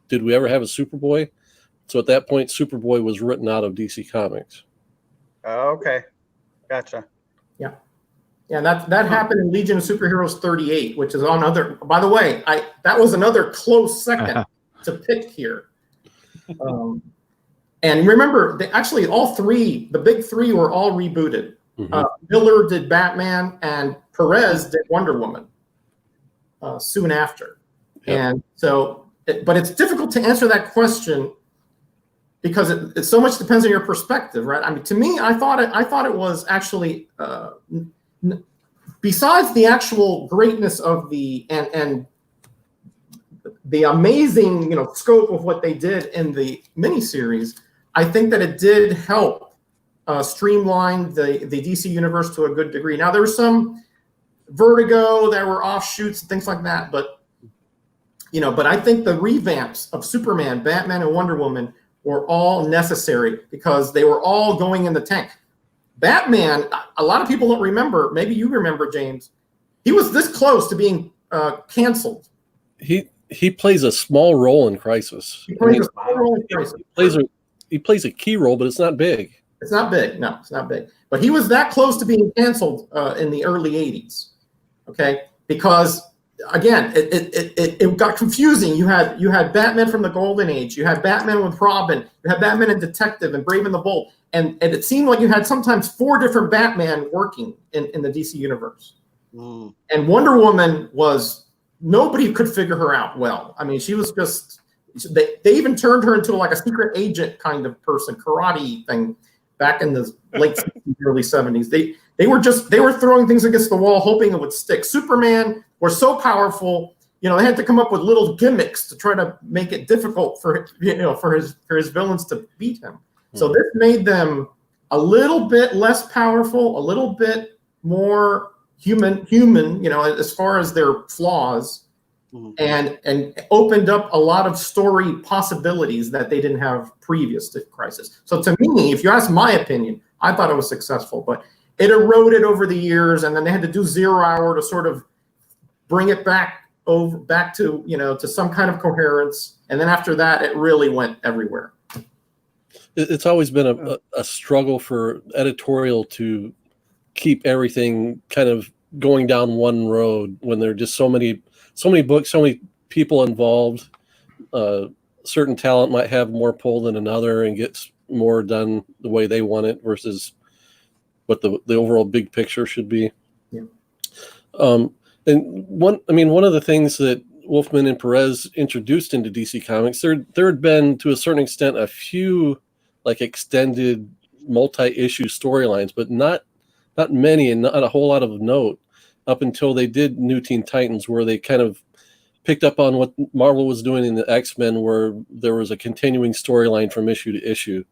Did we ever have a Superboy? So at that point, Superboy was written out of DC Comics. Okay. Gotcha. Yeah. Yeah, that happened in Legion of Superheroes 38, which is on other. By the way, that was another close second to pick here. And remember, actually, all 3, the big 3, were all rebooted. Mm-hmm. Miller did Batman, and Perez did Wonder Woman soon after. Yep. And so, but it's difficult to answer that question because it so much depends on your perspective, right? I mean, to me, I thought it was actually. Besides the actual greatness of and the amazing scope of what they did in the miniseries, I think that it did help streamline the DC universe to a good degree. Now there was some Vertigo, there were offshoots and things like that, but I think the revamps of Superman, Batman, and Wonder Woman were all necessary because they were all going in the tank. Batman, a lot of people don't remember. Maybe you remember, James. He was this close to being canceled. He plays a small role in Crisis. He plays a small role in Crisis. He plays a key role, but it's not big. It's not big. No, it's not big. But he was that close to being canceled in the early 80s. Okay, because again, it got confusing. You had Batman from the Golden Age. You had Batman with Robin. You had Batman and Detective and Brave and the Bold. And it seemed like you had sometimes 4 different Batman working in the DC universe. Mm. And Wonder Woman nobody could figure her out well. I mean, she was just, they even turned her into like a secret agent kind of person, karate thing back in the late 60s, early 70s. They were throwing things against the wall, hoping it would stick. Superman was so powerful, they had to come up with little gimmicks to try to make it difficult for his villains to beat him. So this made them a little bit less powerful, a little bit more human, as far as their flaws, and opened up a lot of story possibilities that they didn't have previous to Crisis. So to me, if you ask my opinion, I thought it was successful, but it eroded over the years, and then they had to do 0 Hour to sort of bring it back to to some kind of coherence, and then after that, it really went everywhere. It's always been a struggle for editorial to keep everything kind of going down one road when there are just so many books, so many people involved. Certain talent might have more pull than another and gets more done the way they want it versus what the overall big picture should be. Yeah. And one of the things that Wolfman and Perez introduced into DC Comics, there had been to a certain extent a few like extended multi-issue storylines, but not many and not a whole lot of note up until they did New Teen Titans, where they kind of picked up on what Marvel was doing in the X-Men, where there was a continuing storyline from issue to issue.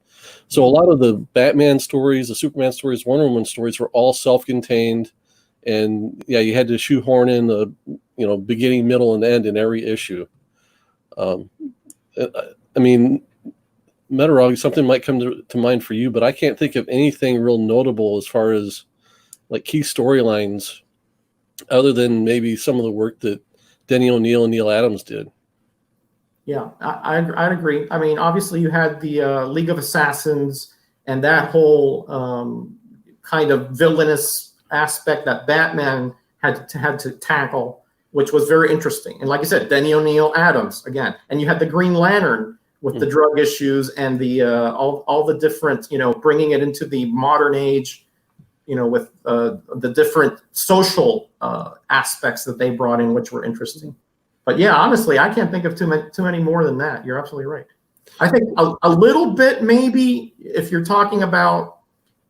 So a lot of the Batman stories, the Superman stories, Wonder Woman stories were all self-contained, and you had to shoehorn in the beginning, middle, and end in every issue. I mean, Metarog, something might come to mind for you, but I can't think of anything real notable as far as like key storylines, other than maybe some of the work that Denny O'Neil and Neil Adams did. Yeah, I'd agree. I mean, obviously you had the League of Assassins and that whole kind of villainous aspect that Batman had to tackle, which was very interesting. And like I said, Denny O'Neil, Adams again, and you had the Green Lantern with the drug issues and the all the different, bringing it into the modern age, with the different social aspects that they brought in, which were interesting. But yeah, honestly, I can't think of too many more than that. You're absolutely right. I think a little bit maybe if you're talking about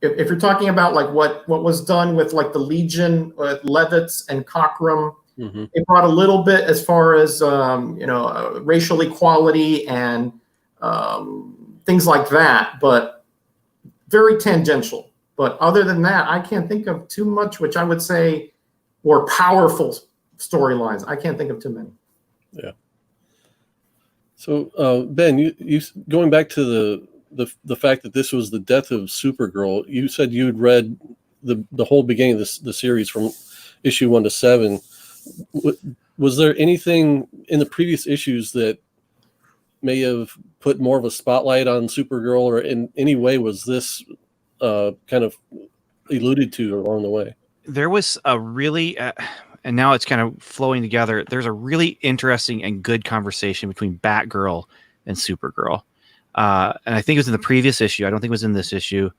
like what was done with like the Legion, Levitz and Cockrum. Mm-hmm. It brought a little bit as far as racial equality and things like that, but very tangential. But other than that, I can't think of too much, which I would say were powerful storylines. I can't think of too many. Yeah. So Ben, you going back to the fact that this was the death of Supergirl, you said you'd read the whole beginning of the series from issue 1 to 7. Was there anything in the previous issues that may have put more of a spotlight on Supergirl, or in any way was this kind of alluded to along the way? There was a really, and now it's kind of flowing together. There's a really interesting and good conversation between Batgirl and Supergirl. And I think it was in the previous issue. I don't think it was in this issue,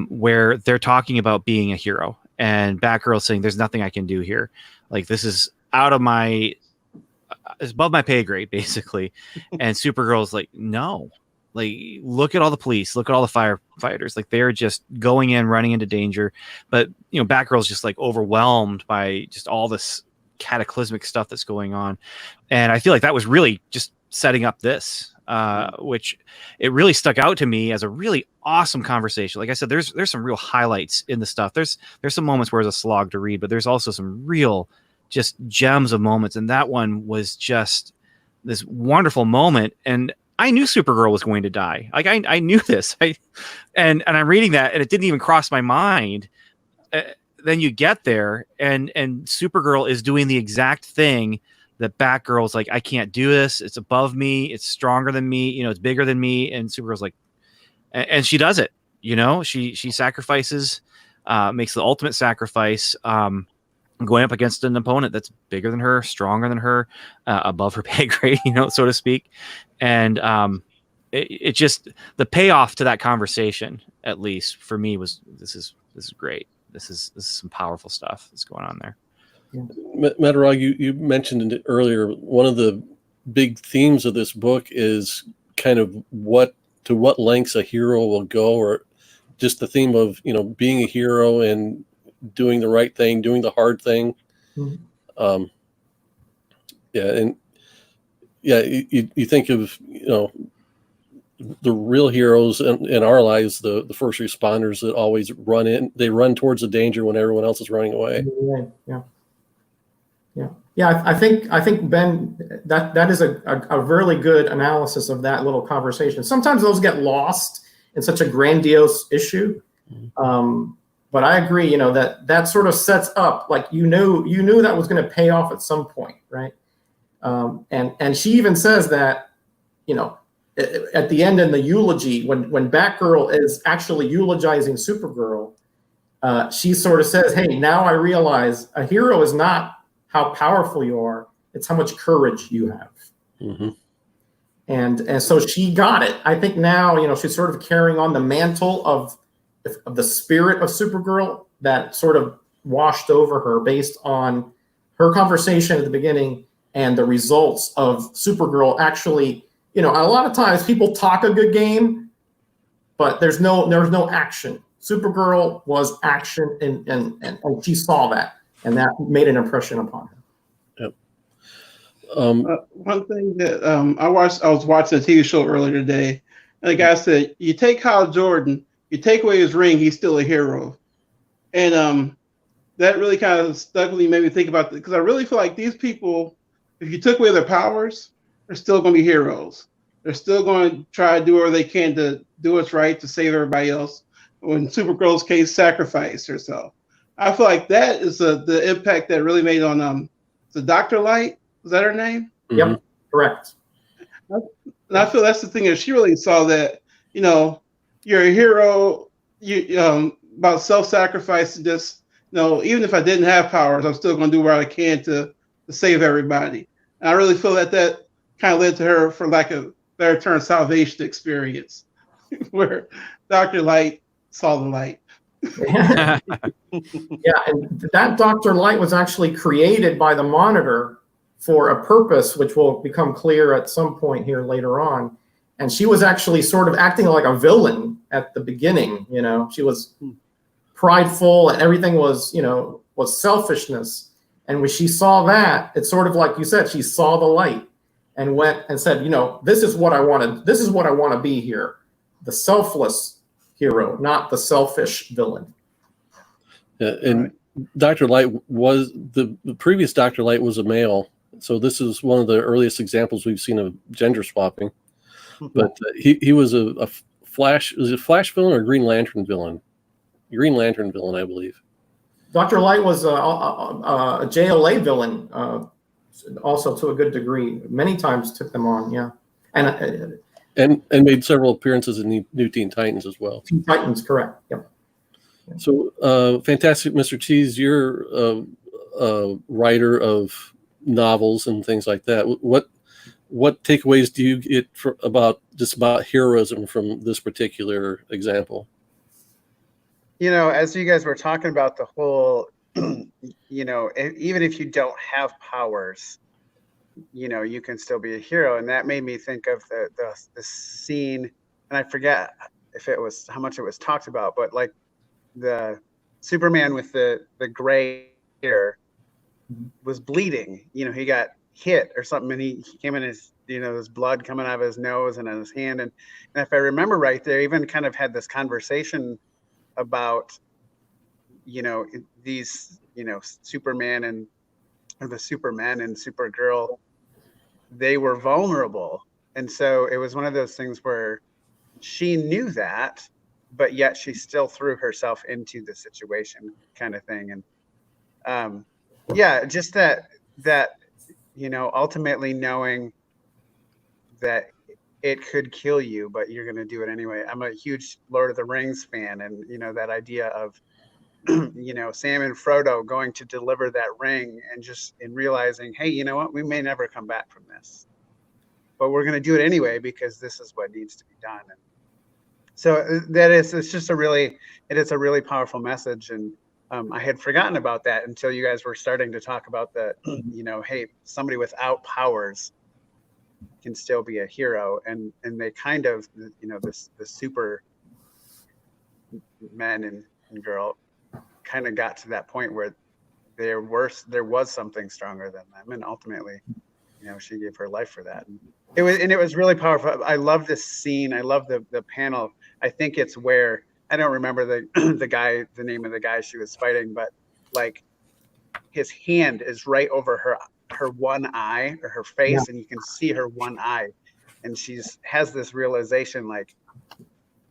where they're talking about being a hero, and Batgirl saying, "There's nothing I can do here. Like, this is out of it's above my pay grade, basically." And Supergirl's like, "No, like, look at all the police, look at all the firefighters. Like, they're just going in, running into danger." But, Batgirl's just like overwhelmed by just all this cataclysmic stuff that's going on. And I feel like that was really just setting up this, which it really stuck out to me as a really awesome conversation. Like I said, there's some real highlights in the stuff. There's some moments where it's a slog to read, but there's also some real just gems of moments. And that one was just this wonderful moment. And I knew Supergirl was going to die. Like, I knew this. And I'm reading that, and it didn't even cross my mind. Then you get there, and Supergirl is doing the exact thing that Batgirl's like, "I can't do this. It's above me. It's stronger than me. It's bigger than me." And Supergirl's like, and she does it. She sacrifices, makes the ultimate sacrifice, going up against an opponent that's bigger than her, stronger than her, above her pay grade, so to speak. And it just, the payoff to that conversation, at least for me, was this is great. This is some powerful stuff that's going on there. Metarog, you mentioned it earlier. One of the big themes of this book is kind of what lengths a hero will go, or just the theme of being a hero and doing the right thing, doing the hard thing. Mm-hmm. You think of the real heroes in our lives, the first responders that always run towards the danger when everyone else is running away. I think Ben, that is a really good analysis of that little conversation. Sometimes those get lost in such a grandiose issue. But I agree, that sort of sets up, like, you knew that was going to pay off at some point, right? And she even says that, at the end in the eulogy, when Batgirl is actually eulogizing Supergirl, she sort of says, "Hey, now I realize a hero is not how powerful you are; it's how much courage you have." Mm-hmm. And so she got it. I think now, she's sort of carrying on the mantle of the spirit of Supergirl that sort of washed over her based on her conversation at the beginning and the results of Supergirl actually. A lot of times people talk a good game, but there's no action. Supergirl was action, and she saw that, and that made an impression upon her. One thing that I was watching a TV show earlier today, and the guy said, "You take Hal Jordan, you take away his ring, he's still a hero," and that really kind of stuck with me, made me think about it, because I really feel like these people, if you took away their powers, they're still going to be heroes. They're still going to try to do whatever they can to do what's right to save everybody else. When Supergirl's case, sacrificed herself. I feel like that is the impact that really made on the Dr. Light. Is that her name? Yep, correct. And I feel that's the thing, is she really saw that, you're a hero, about self-sacrifice, and just, even if I didn't have powers, I'm still going to do what I can to save everybody. And I really feel that kind of led to her, for lack of better term, salvation experience, where Dr. Light saw the light. Yeah, and that Dr. Light was actually created by the Monitor for a purpose, which will become clear at some point here later on. And she was actually sort of acting like a villain at the beginning. She was prideful, and everything was selfishness. And when she saw that, it's sort of like you said, she saw the light and went and said, this is what I wanted. This is what I want to be here. The selfless hero, not the selfish villain. Yeah, and Dr. Light was the previous Dr. Light was a male. So this is one of the earliest examples we've seen of gender swapping. But he was a Flash. Was it Flash villain or Green Lantern villain? Green Lantern villain, I believe. Dr. Light was a JLA villain, also to a good degree. Many times took them on, yeah. And made several appearances in New Teen Titans as well. Teen Titans, correct. Yep. Yeah. So, fantastic, Mr. Cheese. You're a writer of novels and things like that. What takeaways do you get about heroism from this particular example? As you guys were talking about the whole, even if you don't have powers, you can still be a hero. And that made me think of the scene, and I forget if it was how much it was talked about, but like the Superman with the gray hair was bleeding. He got hit or something, and he came in his, his blood coming out of his nose and on his hand. And if I remember right, they even kind of had this conversation about, these, Superman and the Superman and Supergirl, they were vulnerable. And so it was one of those things where she knew that, but yet she still threw herself into the situation, kind of thing. And just that, ultimately knowing that it could kill you, but you're going to do it anyway. I'm a huge Lord of the Rings fan, and that idea of Sam and Frodo going to deliver that ring and realizing, hey, you know what, we may never come back from this, but we're going to do it anyway because this is what needs to be done. And so it's a really powerful message. And I had forgotten about that until you guys were starting to talk about the hey, somebody without powers can still be a hero, and they kind of, the super men and girl kind of got to that point where there was something stronger than them, and ultimately, she gave her life for that. And it was really powerful. I love this scene. I love the panel. I think it's where, I don't remember the name of the guy she was fighting, but like his hand is right over her one eye or her face, yeah. And you can see her one eye, and has this realization like,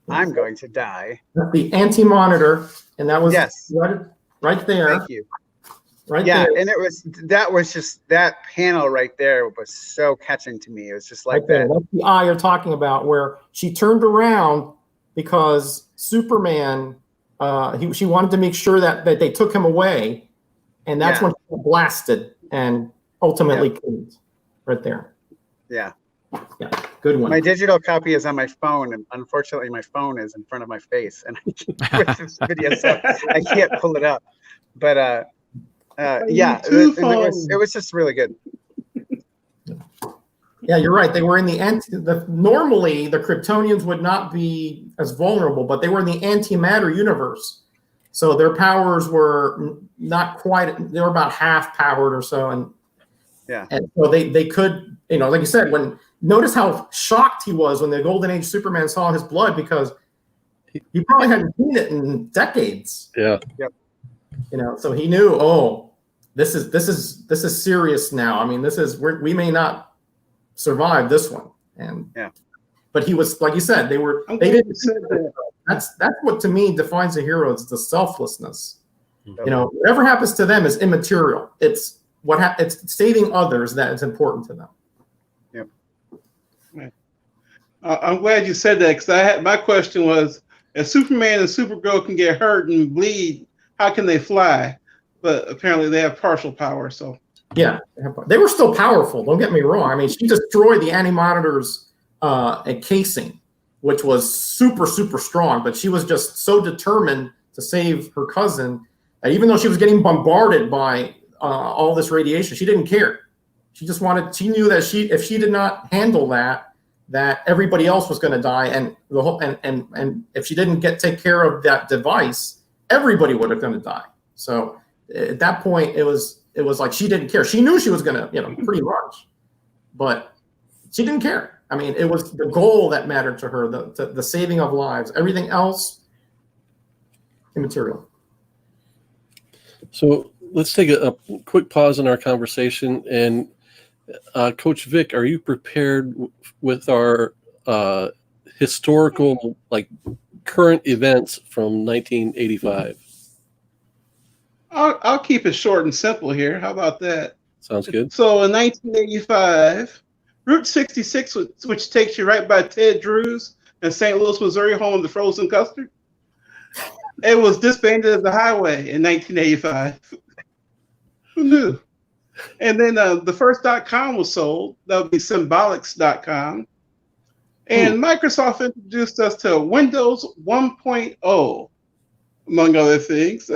I'm going to die. The anti-monitor, and that was right there. Thank you. Right there. And that was just that panel right there was so catching to me. It was just like that. That's the eye you're talking about, where she turned around because Superman, she wanted to make sure that they took him away, and that's when she blasted and ultimately killed right there. Yeah. Yeah, good one. My digital copy is on my phone, and unfortunately, my phone is in front of my face, and I can't this video, so I can't pull it up. But it was just really good. Yeah, you're right. They were in normally the Kryptonians would not be as vulnerable, but they were in the antimatter universe, so their powers were not quite. They were about half powered or so, and Yeah. And so they could, like you said, notice how shocked he was when the Golden Age Superman saw his blood, because he probably hadn't seen it in decades. Yeah. Yep. So he knew, oh, this is serious now. I mean, we may not survive this one. And yeah. But he was, like you said, they didn't say that. That's what to me defines a hero. It's the selflessness. Whatever happens to them is immaterial. It's it's saving others that is important to them. Yep. Right. I'm glad you said that, because my question was, if Superman and Supergirl can get hurt and bleed, how can they fly? But apparently they have partial power. So yeah, they were still powerful. Don't get me wrong. I mean, she destroyed the Anti-Monitor's casing, which was super, super strong. But she was just so determined to save her cousin that even though she was getting bombarded by all this radiation, she didn't care. She just she knew that if she did not handle that everybody else was going to die, and and if she didn't take care of that device, everybody would have going to die. So at that point, it was like she didn't care. She knew she was going to, pretty much, but she didn't care. I mean, it was the goal that mattered to her, the saving of lives. Everything else, immaterial. So let's take a quick pause in our conversation. And Coach Vic, are you prepared with our historical, current events from 1985? I'll keep it short and simple here. How about that? Sounds good. So in 1985, Route 66, which takes you right by Ted Drew's in St. Louis, Missouri, home of the frozen custard, it was disbanded as a highway in 1985. Who knew? And then the first .com was sold. That would be Symbolics.com. And Microsoft introduced us to Windows 1.0, among other things.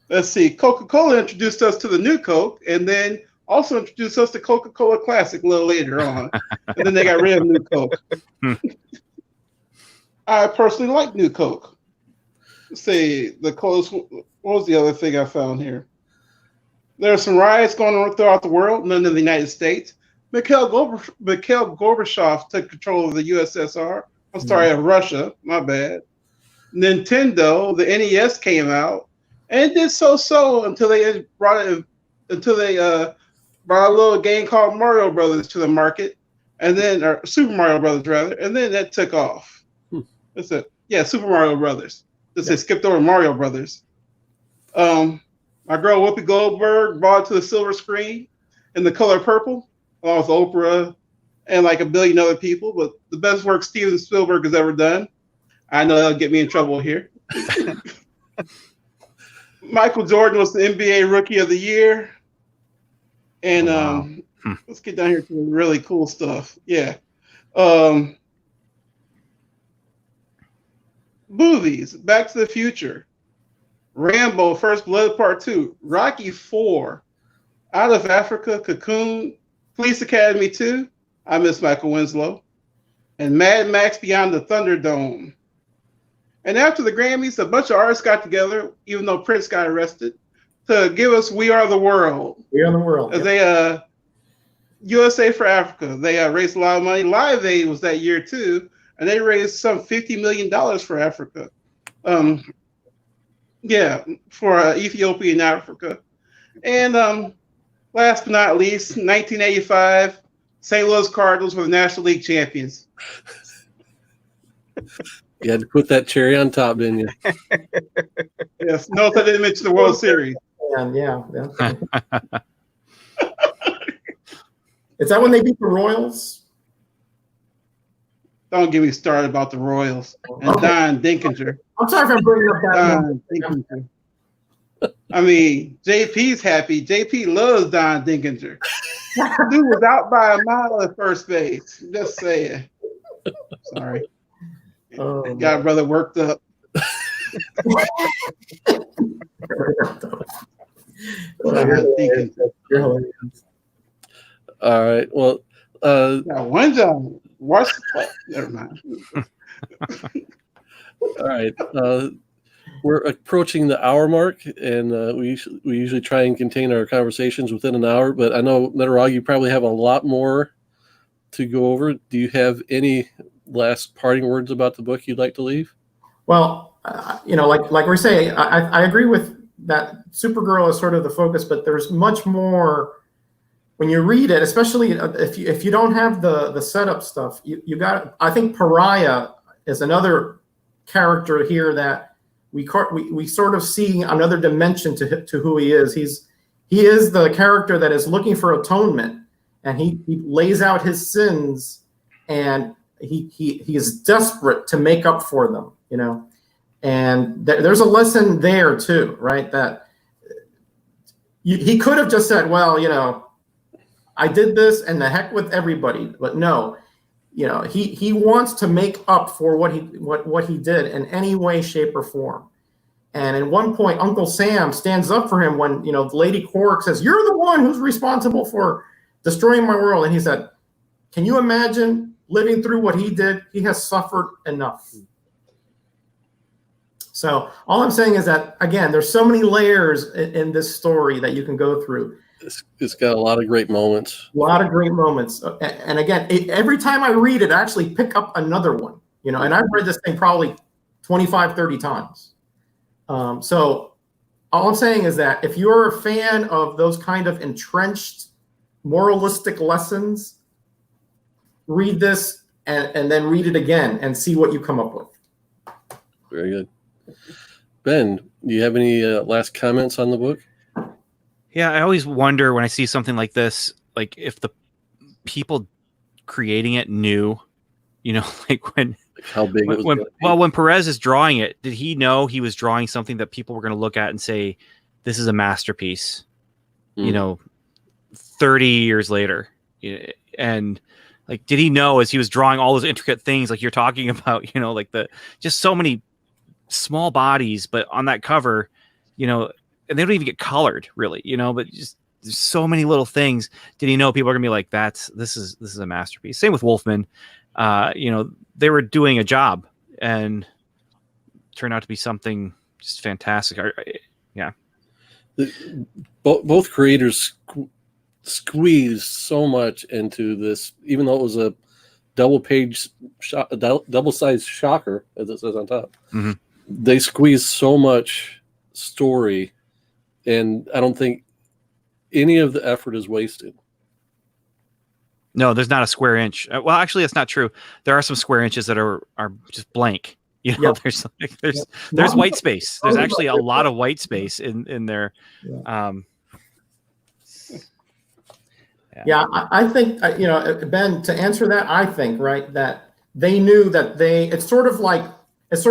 Let's see. Coca-Cola introduced us to the New Coke, and then also introduced us to Coca-Cola Classic a little later on. And then they got rid of New Coke. I personally like New Coke. Let's see. What was the other thing I found here? There are some riots going on throughout the world, none in the United States. Mikhail Gorbachev took control of the USSR. I'm sorry, of Russia. My bad. Nintendo, the NES came out, and it did so until they brought a little game called Mario Brothers to the market, or Super Mario Brothers rather, and then that took off. That's it. Yeah, Super Mario Brothers. They skipped over Mario Brothers. My girl Whoopi Goldberg brought it to the silver screen in the color purple, along with Oprah and like a billion other people. But the best work Steven Spielberg has ever done. I know that'll get me in trouble here. Michael Jordan was the NBA Rookie of the Year. And let's get down here to the really cool stuff. Yeah. Movies, Back to the Future, Rambo, First Blood Part 2, Rocky 4, Out of Africa, Cocoon, Police Academy 2, I Miss Michael Winslow, and Mad Max Beyond the Thunderdome. And after the Grammys, a bunch of artists got together, even though Prince got arrested, to give us We Are the World. We Are the World. They USA for Africa. They raised a lot of money. Live Aid was that year too, and they raised some $50 million for Africa. For Ethiopia and Africa. And last but not least, 1985, St. Louis Cardinals were the National League champions. You had to put that cherry on top, didn't you? Yes. Notice I didn't mention the World Series. Yeah. Is that when they beat the Royals? Don't get me started about the Royals and Don Dinkinger. I'm sorry if I'm bringing up that. Dinkinger. I mean, JP's happy. JP loves Don Dinkinger. Dude was out by a mile at first base. Just saying. Sorry. Got brother worked up. All right. Well, one job. Watch the play. Never mind. All right. We're approaching the hour mark, and we usually try and contain our conversations within an hour. But I know, Metarog, you probably have a lot more to go over. Do you have any last parting words about the book you'd like to leave? Well, like we say, I agree with that. Supergirl is sort of the focus, but there's much more when you read it, especially if you don't have the setup stuff. You got. I think Pariah is another character here that we sort of see another dimension to who he is. He is the character that is looking for atonement, and he lays out his sins, and he is desperate to make up for them, and there's a lesson there too, right? That he could have just said, well, I did this and the heck with everybody, but no, he wants to make up for what he did in any way, shape, or form. And at one point, Uncle Sam stands up for him when Lady Quark says, "You're the one who's responsible for destroying my world," and he said, "Can you imagine living through what he did? He has suffered enough." So all I'm saying is that, again, there's so many layers in this story that you can go through. It's got a lot of great moments. A lot of great moments. And again, every time I read it, I actually pick up another one, and I've read this thing probably 25, 30 times. So all I'm saying is that if you're a fan of those kind of entrenched moralistic lessons, read this and then read it again and see what you come up with. Very good. Ben, do you have any last comments on the book? Yeah, I always wonder when I see something like this, like if the people creating it knew, like when how big it was. When Perez is drawing it, did he know he was drawing something that people were going to look at and say, "This is a masterpiece"? 30 years later, and like, did he know as he was drawing all those intricate things like you're talking about? Like just so many small bodies, but on that cover, and they don't even get colored really, but just there's so many little things. Did he know people are gonna be like, this is a masterpiece? Same with Wolfman. They were doing a job and turned out to be something just fantastic. Yeah. Both creators squeezed so much into this, even though it was a double-sized shocker, as it says on top. Mm-hmm. They squeezed so much story, and I don't think any of the effort is wasted. No, there's not a square inch. Well, actually, that's not true. There are some square inches that are just blank. Yep. There's white space. There's actually a lot of white space in there. Yeah. I think Ben, to answer that, I think that they knew that it's sort of like this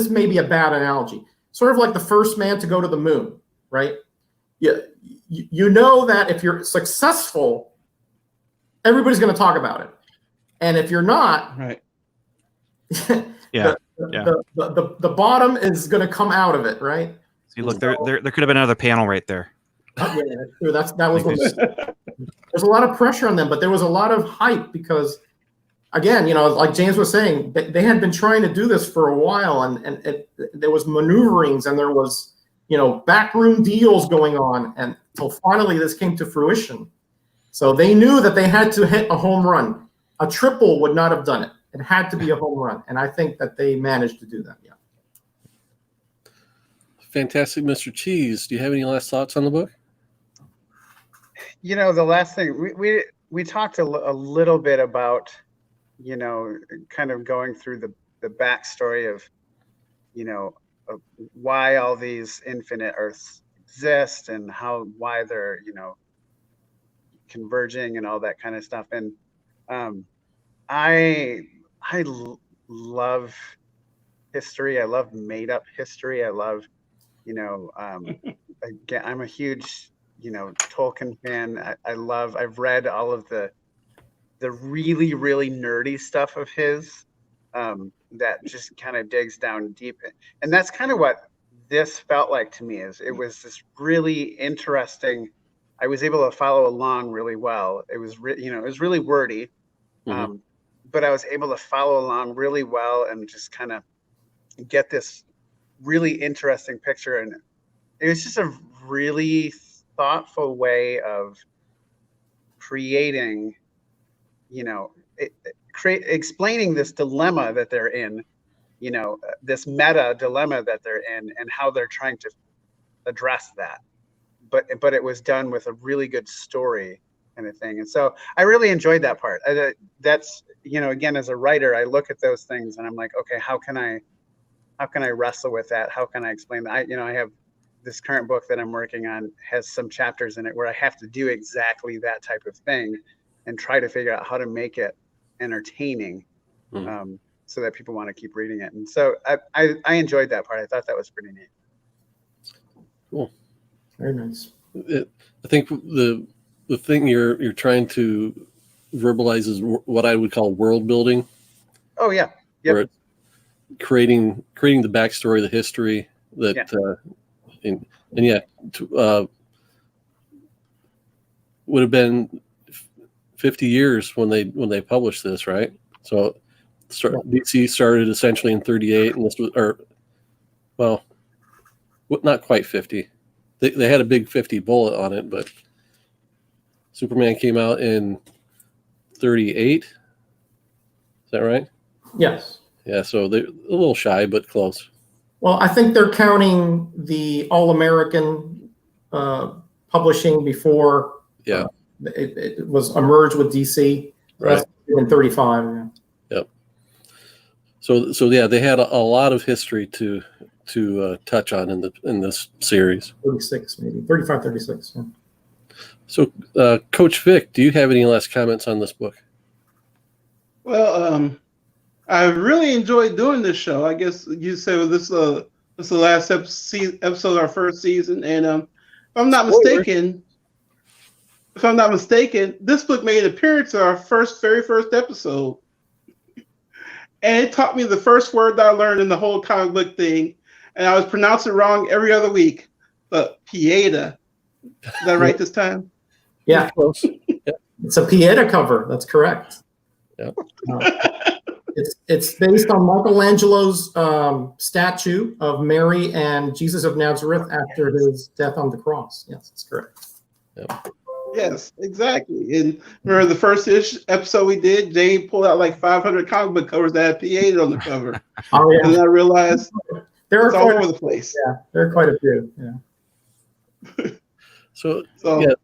may be a bad analogy. Sort of like the first man to go to the moon, right? You know that if you're successful, everybody's going to talk about it, and if you're not, right? The bottom is going to come out of it, right? See, look, there could have been another panel right there. Yeah, that's true. That was there's a lot of pressure on them, but there was a lot of hype because, again, like James was saying, they had been trying to do this for a while, and there was maneuverings and there was backroom deals going on, and until finally this came to fruition. So they knew that they had to hit a home run. A triple would not have done it. It had to be a home run, and I think that they managed to do that. Yeah. Fantastic, Mr. Cheese. Do you have any last thoughts on the book? The last thing we talked a little bit about, kind of going through the backstory of, of why all these infinite Earths exist and why they're, converging and all that kind of stuff. And I love history. I love made up history. I love, again, I'm a huge, Tolkien fan. I've read all of the really, really nerdy stuff of his that just kind of digs down deep. And that's kind of what this felt like to me. It was this really interesting. I was able to follow along really well. It was, it was really wordy, but I was able to follow along really well and just kind of get this really interesting picture, and it was just a really thoughtful way of creating, explaining this dilemma that they're in, this meta dilemma that they're in, and how they're trying to address that. But it was done with a really good story kind of thing. And so I really enjoyed that part. That's, again, as a writer, I look at those things and I'm like, okay, how can I wrestle with that? How can I explain that? I have this current book that I'm working on has some chapters in it where I have to do exactly that type of thing and try to figure out how to make it entertaining, so that people want to keep reading it. And so I enjoyed that part. I thought that was pretty neat. Cool. Very nice. I think the thing you're trying to verbalize is what I would call world building. Oh yeah. Yep. Where it's creating the backstory, the history that, would have been 50 years when they published this, right? So DC started essentially in 38, and this was, not quite 50. They had a big 50 bullet on it, but Superman came out in 38. Is that right? Yes. Yeah, so they're a little shy, but close. Well, I think they're counting the All-American publishing before it was merged with DC. Right. That's in 35. Yeah. Yep. So yeah, they had a lot of history to touch on in this series. 36, maybe 35, 36. Yeah. So, Coach Vic, do you have any last comments on this book? Well, I really enjoyed doing this show. I guess you said this is the last episode of our first season, and if I'm not mistaken, this book made an appearance in our very first episode, and it taught me the first word that I learned in the whole comic book thing, and I was pronouncing it wrong every other week. But Pieta, is that right this time? Yeah, close. It's a Pieta cover. That's correct. Yeah. It's based on Michelangelo's statue of Mary and Jesus of Nazareth after his death on the cross. Yes, that's correct. Yep. Yes, exactly. And remember the first episode we did, Jane pulled out like 500 comic book covers that had Pieta on the cover. Oh, yeah. And I realized it's all over the place. Yeah, there are quite a few. Yeah. So yeah,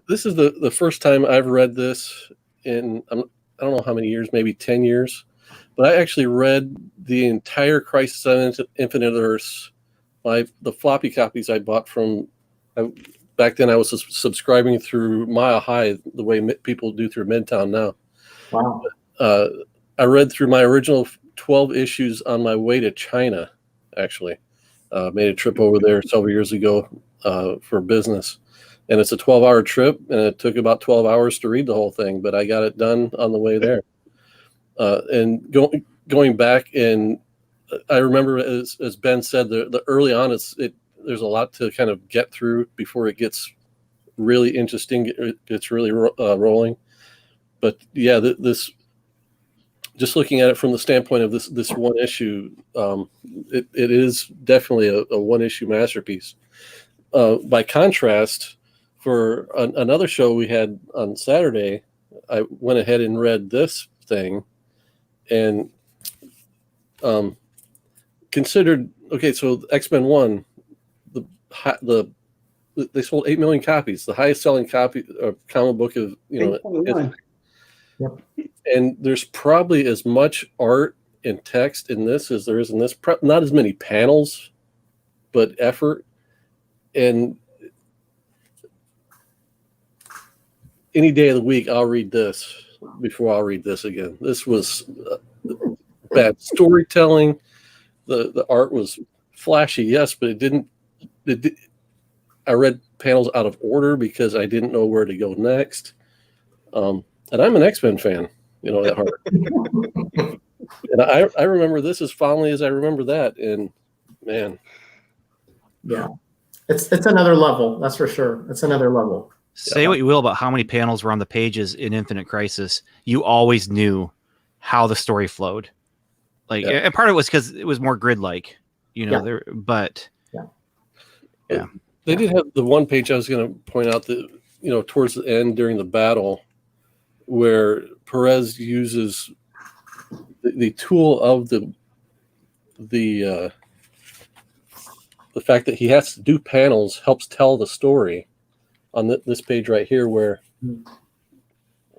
this is the first time I've read this in I don't know how many years, maybe 10 years. But I actually read the entire Crisis on Infinite Earths, the floppy copies I bought from. Back then, I was subscribing through Mile High, the way people do through Midtown now. Wow. I read through my original 12 issues on my way to China, actually. Made a trip over there several years ago for business. And it's a 12-hour trip, and it took about 12 hours to read the whole thing, but I got it done on the way there. And going back, and I remember, as Ben said, the early on, there's a lot to kind of get through before it gets really interesting. It gets really rolling. But yeah, this just looking at it from the standpoint of this one issue, it is definitely a one issue masterpiece. By contrast, for another show we had on Saturday, I went ahead and read this thing and considered, okay, so X-Men 1, they sold 8 million copies, the highest selling copy of comic book of history. Yep. And there's probably as much art and text in this as there is in this. Not as many panels, but effort. And any day of the week, I'll read this before I'll read this again. This was bad storytelling. The art was flashy, yes, but it didn't. I read panels out of order because I didn't know where to go next. And I'm an X-Men fan, at heart. And I remember this as fondly as I remember that. And man, yeah, it's another level. That's for sure. It's another level. Say what you will about how many panels were on the pages in Infinite Crisis, you always knew how the story flowed. And part of it was because it was more grid-like. you know, there, but yeah. They did have the one page I was going to point out that, you know, towards the end during the battle where Perez uses the tool of the fact that he has to do panels helps tell the story on this page right here where,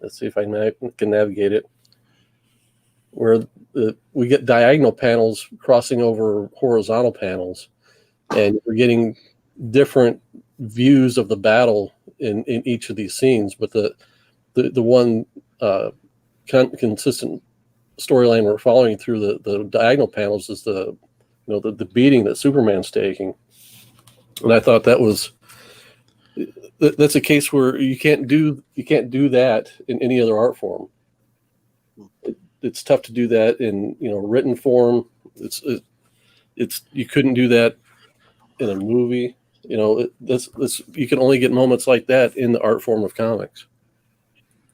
let's see if I can navigate it, where we get diagonal panels crossing over horizontal panels, and we're getting different views of the battle in each of these scenes. But the one consistent storyline we're following through the diagonal panels is the beating that Superman's taking. And I thought that's a case where you can't do that in any other art form. It's tough to do that in written form. It's you couldn't do that in a movie. This you can only get moments like that in the art form of comics.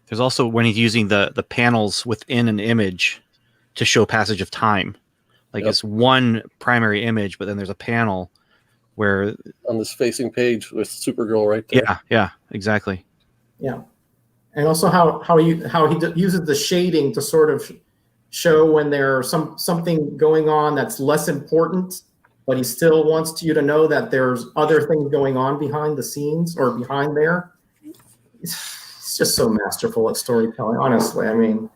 There's also when he's using the panels within an image to show passage of time. Like it's one primary image, but then there's a panel where on this facing page with Supergirl right there. Yeah, exactly. Yeah, and also how he uses the shading to sort of show when there's something going on that's less important, but he still wants you to know that there's other things going on behind the scenes or behind there. It's just so masterful at storytelling, honestly. I mean,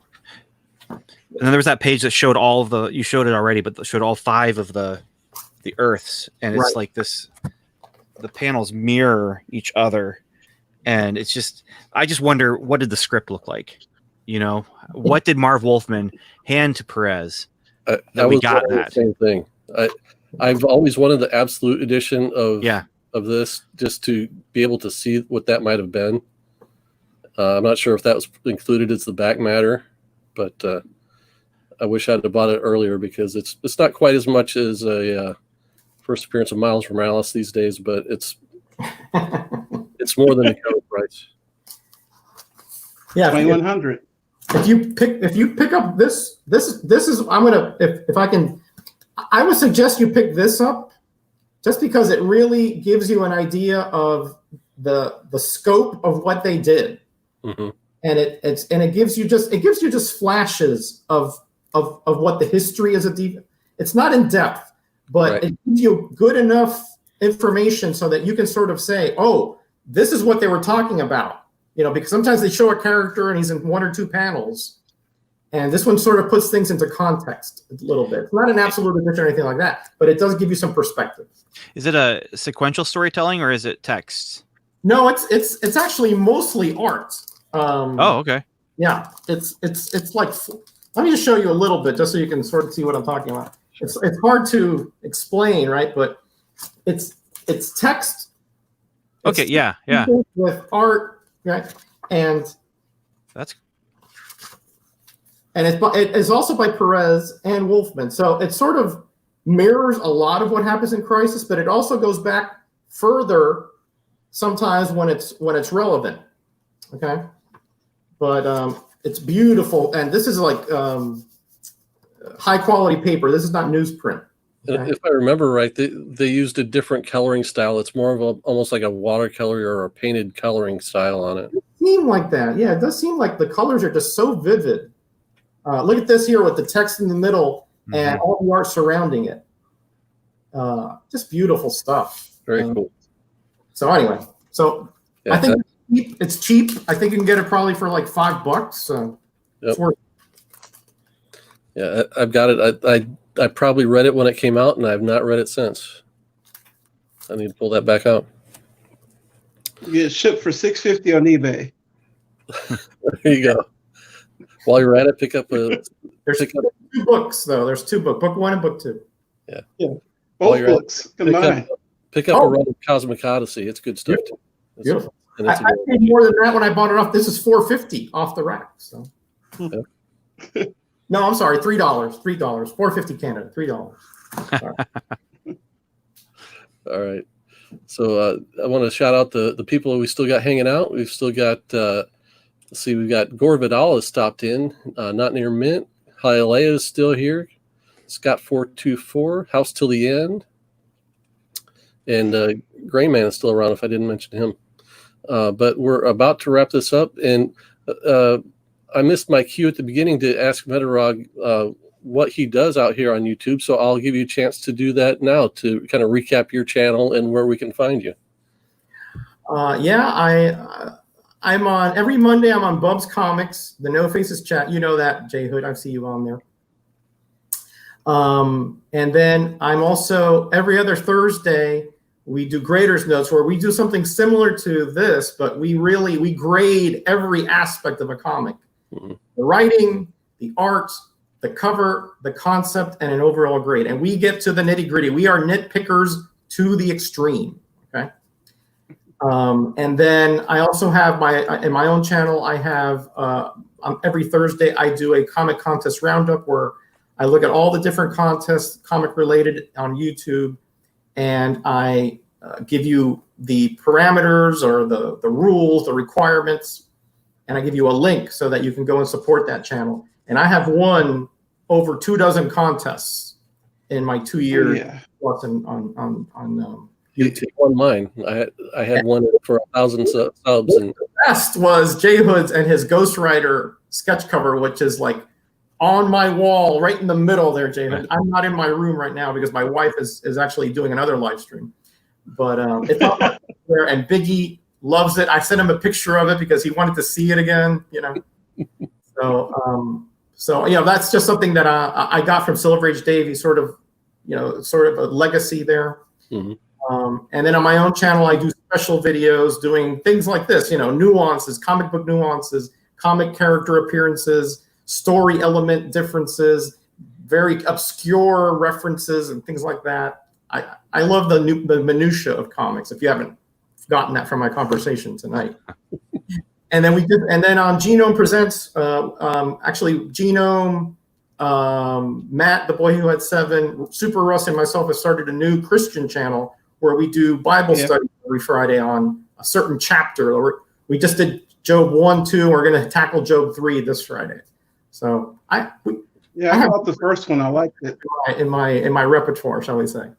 and then there was that page that showed all of you showed it already, but showed all 5 of the Earths, and it's like this. The panels mirror each other, and it's just. I just wonder, what did the script look like? What did Marv Wolfman hand to Perez that we got that same thing? I've always wanted the absolute edition of this just to be able to see what that might have been. I'm not sure if that was included as the back matter, but I wish I'd have bought it earlier because it's not quite as much as a first appearance of Miles Morales these days, but it's more than the cover price. Yeah, 2,100. If you pick up this is I'm gonna if I can, I would suggest you pick this up just because it really gives you an idea of the scope of what they did. Mm-hmm. And it gives you just flashes of what the history is. It's not in depth, but it gives you good enough information so that you can sort of say, oh, this is what they were talking about. Because sometimes they show a character and he's in 1 or 2 panels, and this one sort of puts things into context a little bit. It's not an absolute edition or anything like that, but it does give you some perspective. Is it a sequential storytelling or is it text? No, it's actually mostly art. Okay. Yeah, it's like, let me just show you a little bit just so you can sort of see what I'm talking about. It's hard to explain, right? But it's text. Okay, yeah. With art, right? And it is also by Perez and Wolfman. So it sort of mirrors a lot of what happens in Crisis, but it also goes back further sometimes when it's relevant. Okay. But it's beautiful, and this is like high quality paper. This is not newsprint. Okay? If I remember right, they used a different coloring style. It's more of almost like a watercolor or a painted coloring style on it. It seemed like that. Yeah, it does seem like the colors are just so vivid. Look at this here with the text in the middle and all the art surrounding it. Just beautiful stuff. Very cool. So anyway, I think it's cheap. I think you can get it probably for like $5. So it's worth it. Yeah, I've got it. I probably read it when it came out, and I've not read it since. I need to pull that back out. You get it shipped for $6.50 on eBay. There you go. While you're at it, pick up a. There's 2 books though. There's 2 books, book 1 and book 2. Yeah. Both books combined. Pick up a run of Cosmic Odyssey. It's good stuff too. Beautiful. I paid more than that when I bought it off. This is $4.50 off the rack. So. Yeah. No, I'm sorry, $3. $4.50 Canada. $3. All right. So I want to shout out the people we still got hanging out. We've still got. Let's see, we've got Gore Vidal has stopped in, not near Mint. Hialeah is still here. Scott424, House Till the End, and Gray Man is still around if I didn't mention him. But we're about to wrap this up, and I missed my cue at the beginning to ask Metarog what he does out here on YouTube, so I'll give you a chance to do that now to kind of recap your channel and where we can find you. I'm on every Monday. I'm on Bub's Comics, the No Faces chat. You know that, Jay Hood. I see you on there. And then I'm also every other Thursday. We do Grader's Notes, where we do something similar to this, but we grade every aspect of a comic: the writing, the art, the cover, the concept, and an overall grade. And we get to the nitty gritty. We are nitpickers to the extreme. Okay. And then I also have in my own channel, I have every Thursday I do a comic contest roundup where I look at all the different contests, comic related, on YouTube, and I give you the parameters or the rules, the requirements, and I give you a link so that you can go and support that channel. And I have won over 24 contests in my 2 years plus on YouTube. You won mine. I had one for 1,000 subs. And the best was Jay Hood's and his Ghost Rider sketch cover, which is like on my wall, right in the middle there, Jay Hood. I'm not in my room right now because my wife is actually doing another live stream. But it's up there, and Biggie loves it. I sent him a picture of it because he wanted to see it again. So that's just something that I got from Silver Age Dave. He's sort of a legacy there. Mm-hmm. And then on my own channel, I do special videos doing things like this, nuances, comic book nuances, comic character appearances, story element differences, very obscure references and things like that. I love the minutia of comics, if you haven't gotten that from my conversation tonight. And then on Genome Presents, actually Genome, Matt, the boy who had 7, Super Russ, and myself have started a new Christian channel where we do Bible study every Friday on a certain chapter. We just did Job 1, 2. We're going to tackle Job 3 this Friday. So I thought the first one, I liked it. In my repertoire, shall we say.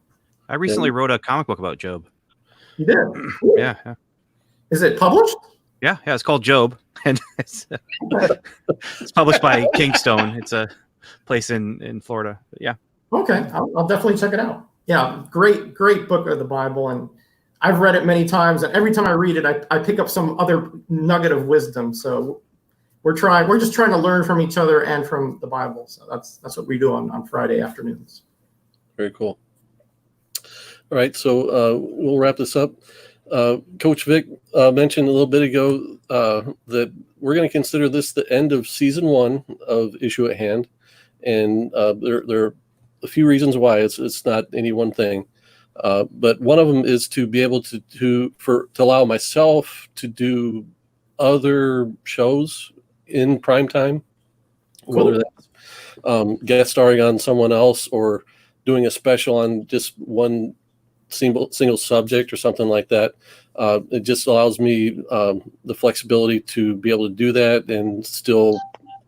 I recently wrote a comic book about Job. You did? Yeah. Is it published? Yeah, it's called Job, and it's published by Kingstone. It's a place in Florida. But yeah. Okay, I'll definitely check it out. Yeah, great book of the Bible, and I've read it many times. And every time I read it, I pick up some other nugget of wisdom. So we're just trying to learn from each other and from the Bible. So that's what we do on Friday afternoons. Very cool. All right, so we'll wrap this up. Coach Vic mentioned a little bit ago that we're going to consider this the end of season 1 of Issue at Hand, and there are a few reasons why. It's not any one thing, but one of them is to be able to allow myself to do other shows in prime time, whether that's guest starring on someone else or doing a special on just one single subject or something like that. It just allows me the flexibility to be able to do that and still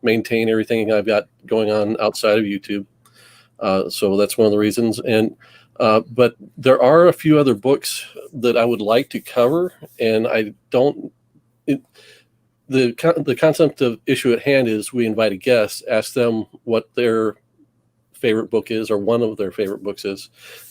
maintain everything I've got going on outside of YouTube. So that's one of the reasons. And but there are a few other books that I would like to cover, and I don't. The concept of Issue at Hand is we invite a guest, ask them what their favorite book is, or one of their favorite books is,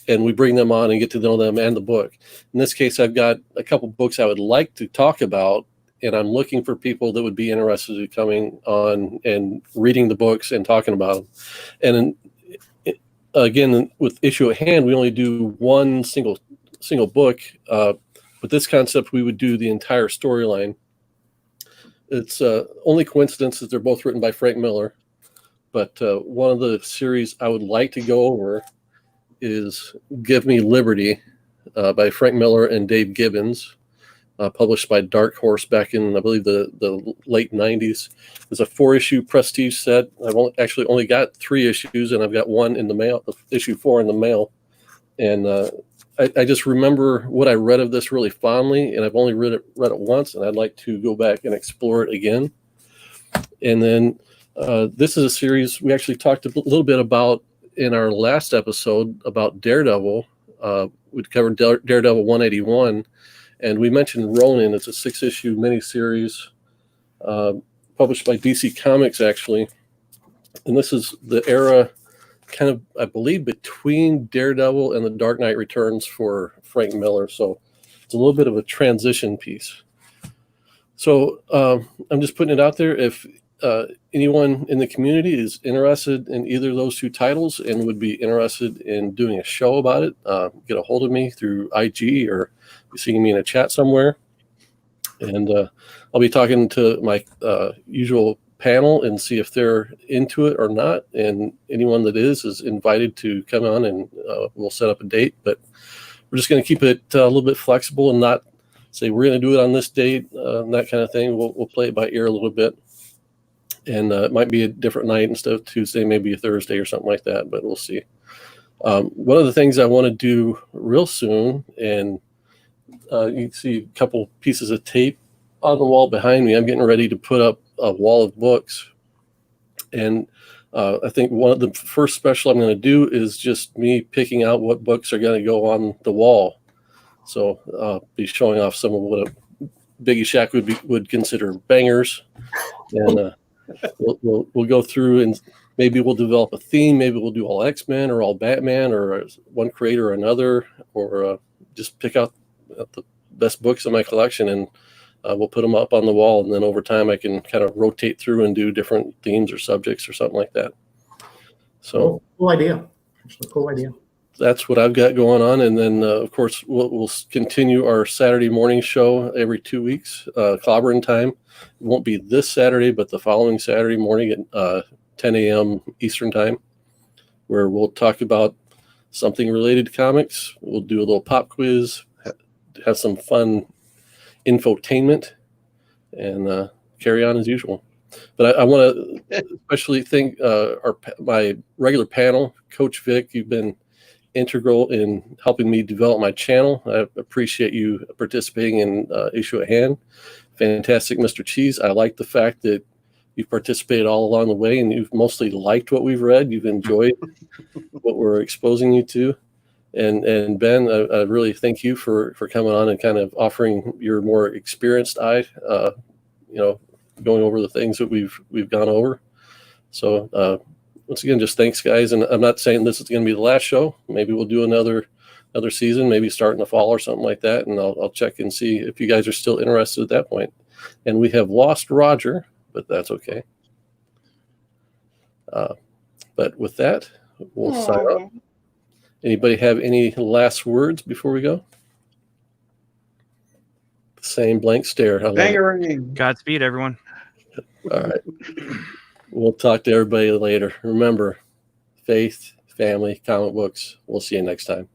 and we bring them on and get to know them and the book. In this case, I've got a couple books I would like to talk about, and I'm looking for people that would be interested in coming on and reading the books and talking about them. And again, with Issue at Hand, we only do one single book. With this concept, we would do the entire storyline. It's only coincidence that they're both written by Frank Miller. But one of the series I would like to go over is Give Me Liberty by Frank Miller and Dave Gibbons, published by Dark Horse back in, I believe, the late 90s. It's a 4-issue prestige set. I've only got 3 issues, and I've got one in the mail, issue 4 in the mail. And I just remember what I read of this really fondly, and I've only read it once, and I'd like to go back and explore it again. And then this is a series we actually talked a little bit about in our last episode about Daredevil. We'd covered Daredevil 181, and we mentioned Ronin. It's a 6-issue miniseries published by DC Comics, actually. And this is the era, kind of, I believe, between Daredevil and The Dark Knight Returns for Frank Miller. So it's a little bit of a transition piece. So I'm just putting it out there. If anyone in the community is interested in either of those two titles and would be interested in doing a show about it, get a hold of me through IG or be seeing me in a chat somewhere. And I'll be talking to my usual panel and see if they're into it or not. And anyone that is invited to come on, and we'll set up a date. But we're just going to keep it a little bit flexible and not say we're going to do it on this date, that kind of thing. We'll play it by ear a little bit. And it might be a different night instead of Tuesday, maybe a Thursday or something like that, but we'll see. One of the things I want to do real soon, and you can see a couple pieces of tape on the wall behind me. I'm getting ready to put up a wall of books. And I think one of the first special I'm going to do is just me picking out what books are going to go on the wall. So I'll be showing off some of what a Biggie Shack would consider bangers. And we'll go through, and maybe we'll develop a theme. Maybe we'll do all X-Men or all Batman, or one creator or another, or just pick out the best books in my collection, and we'll put them up on the wall. And then over time, I can kind of rotate through and do different themes or subjects or something like that. So cool idea. Cool idea. That's what I've got going on. And then, of course, we'll continue our Saturday morning show every 2 weeks, clobbering time. It won't be this Saturday, but the following Saturday morning at 10 a.m. Eastern time, where we'll talk about something related to comics. We'll do a little pop quiz, have some fun infotainment, and carry on as usual. But I want to especially thank my regular panel, Coach Vic. You've been integral in helping me develop my channel. I appreciate you participating in Issue at Hand. Fantastic, Mr. Cheese. I like the fact that you've participated all along the way, and you've mostly liked what we've read. You've enjoyed what we're exposing you to. And Ben, I really thank you for coming on and kind of offering your more experienced eye, going over the things that we've gone over. So once again, just thanks, guys. And I'm not saying this is going to be the last show. Maybe we'll do another season, maybe start in the fall or something like that. And I'll check and see if you guys are still interested at that point. And we have lost Roger, but that's okay. But with that, we'll sign off. Anybody have any last words before we go? The same blank stare. Godspeed, everyone. All right. We'll talk to everybody later. Remember, faith, family, comic books. We'll see you next time.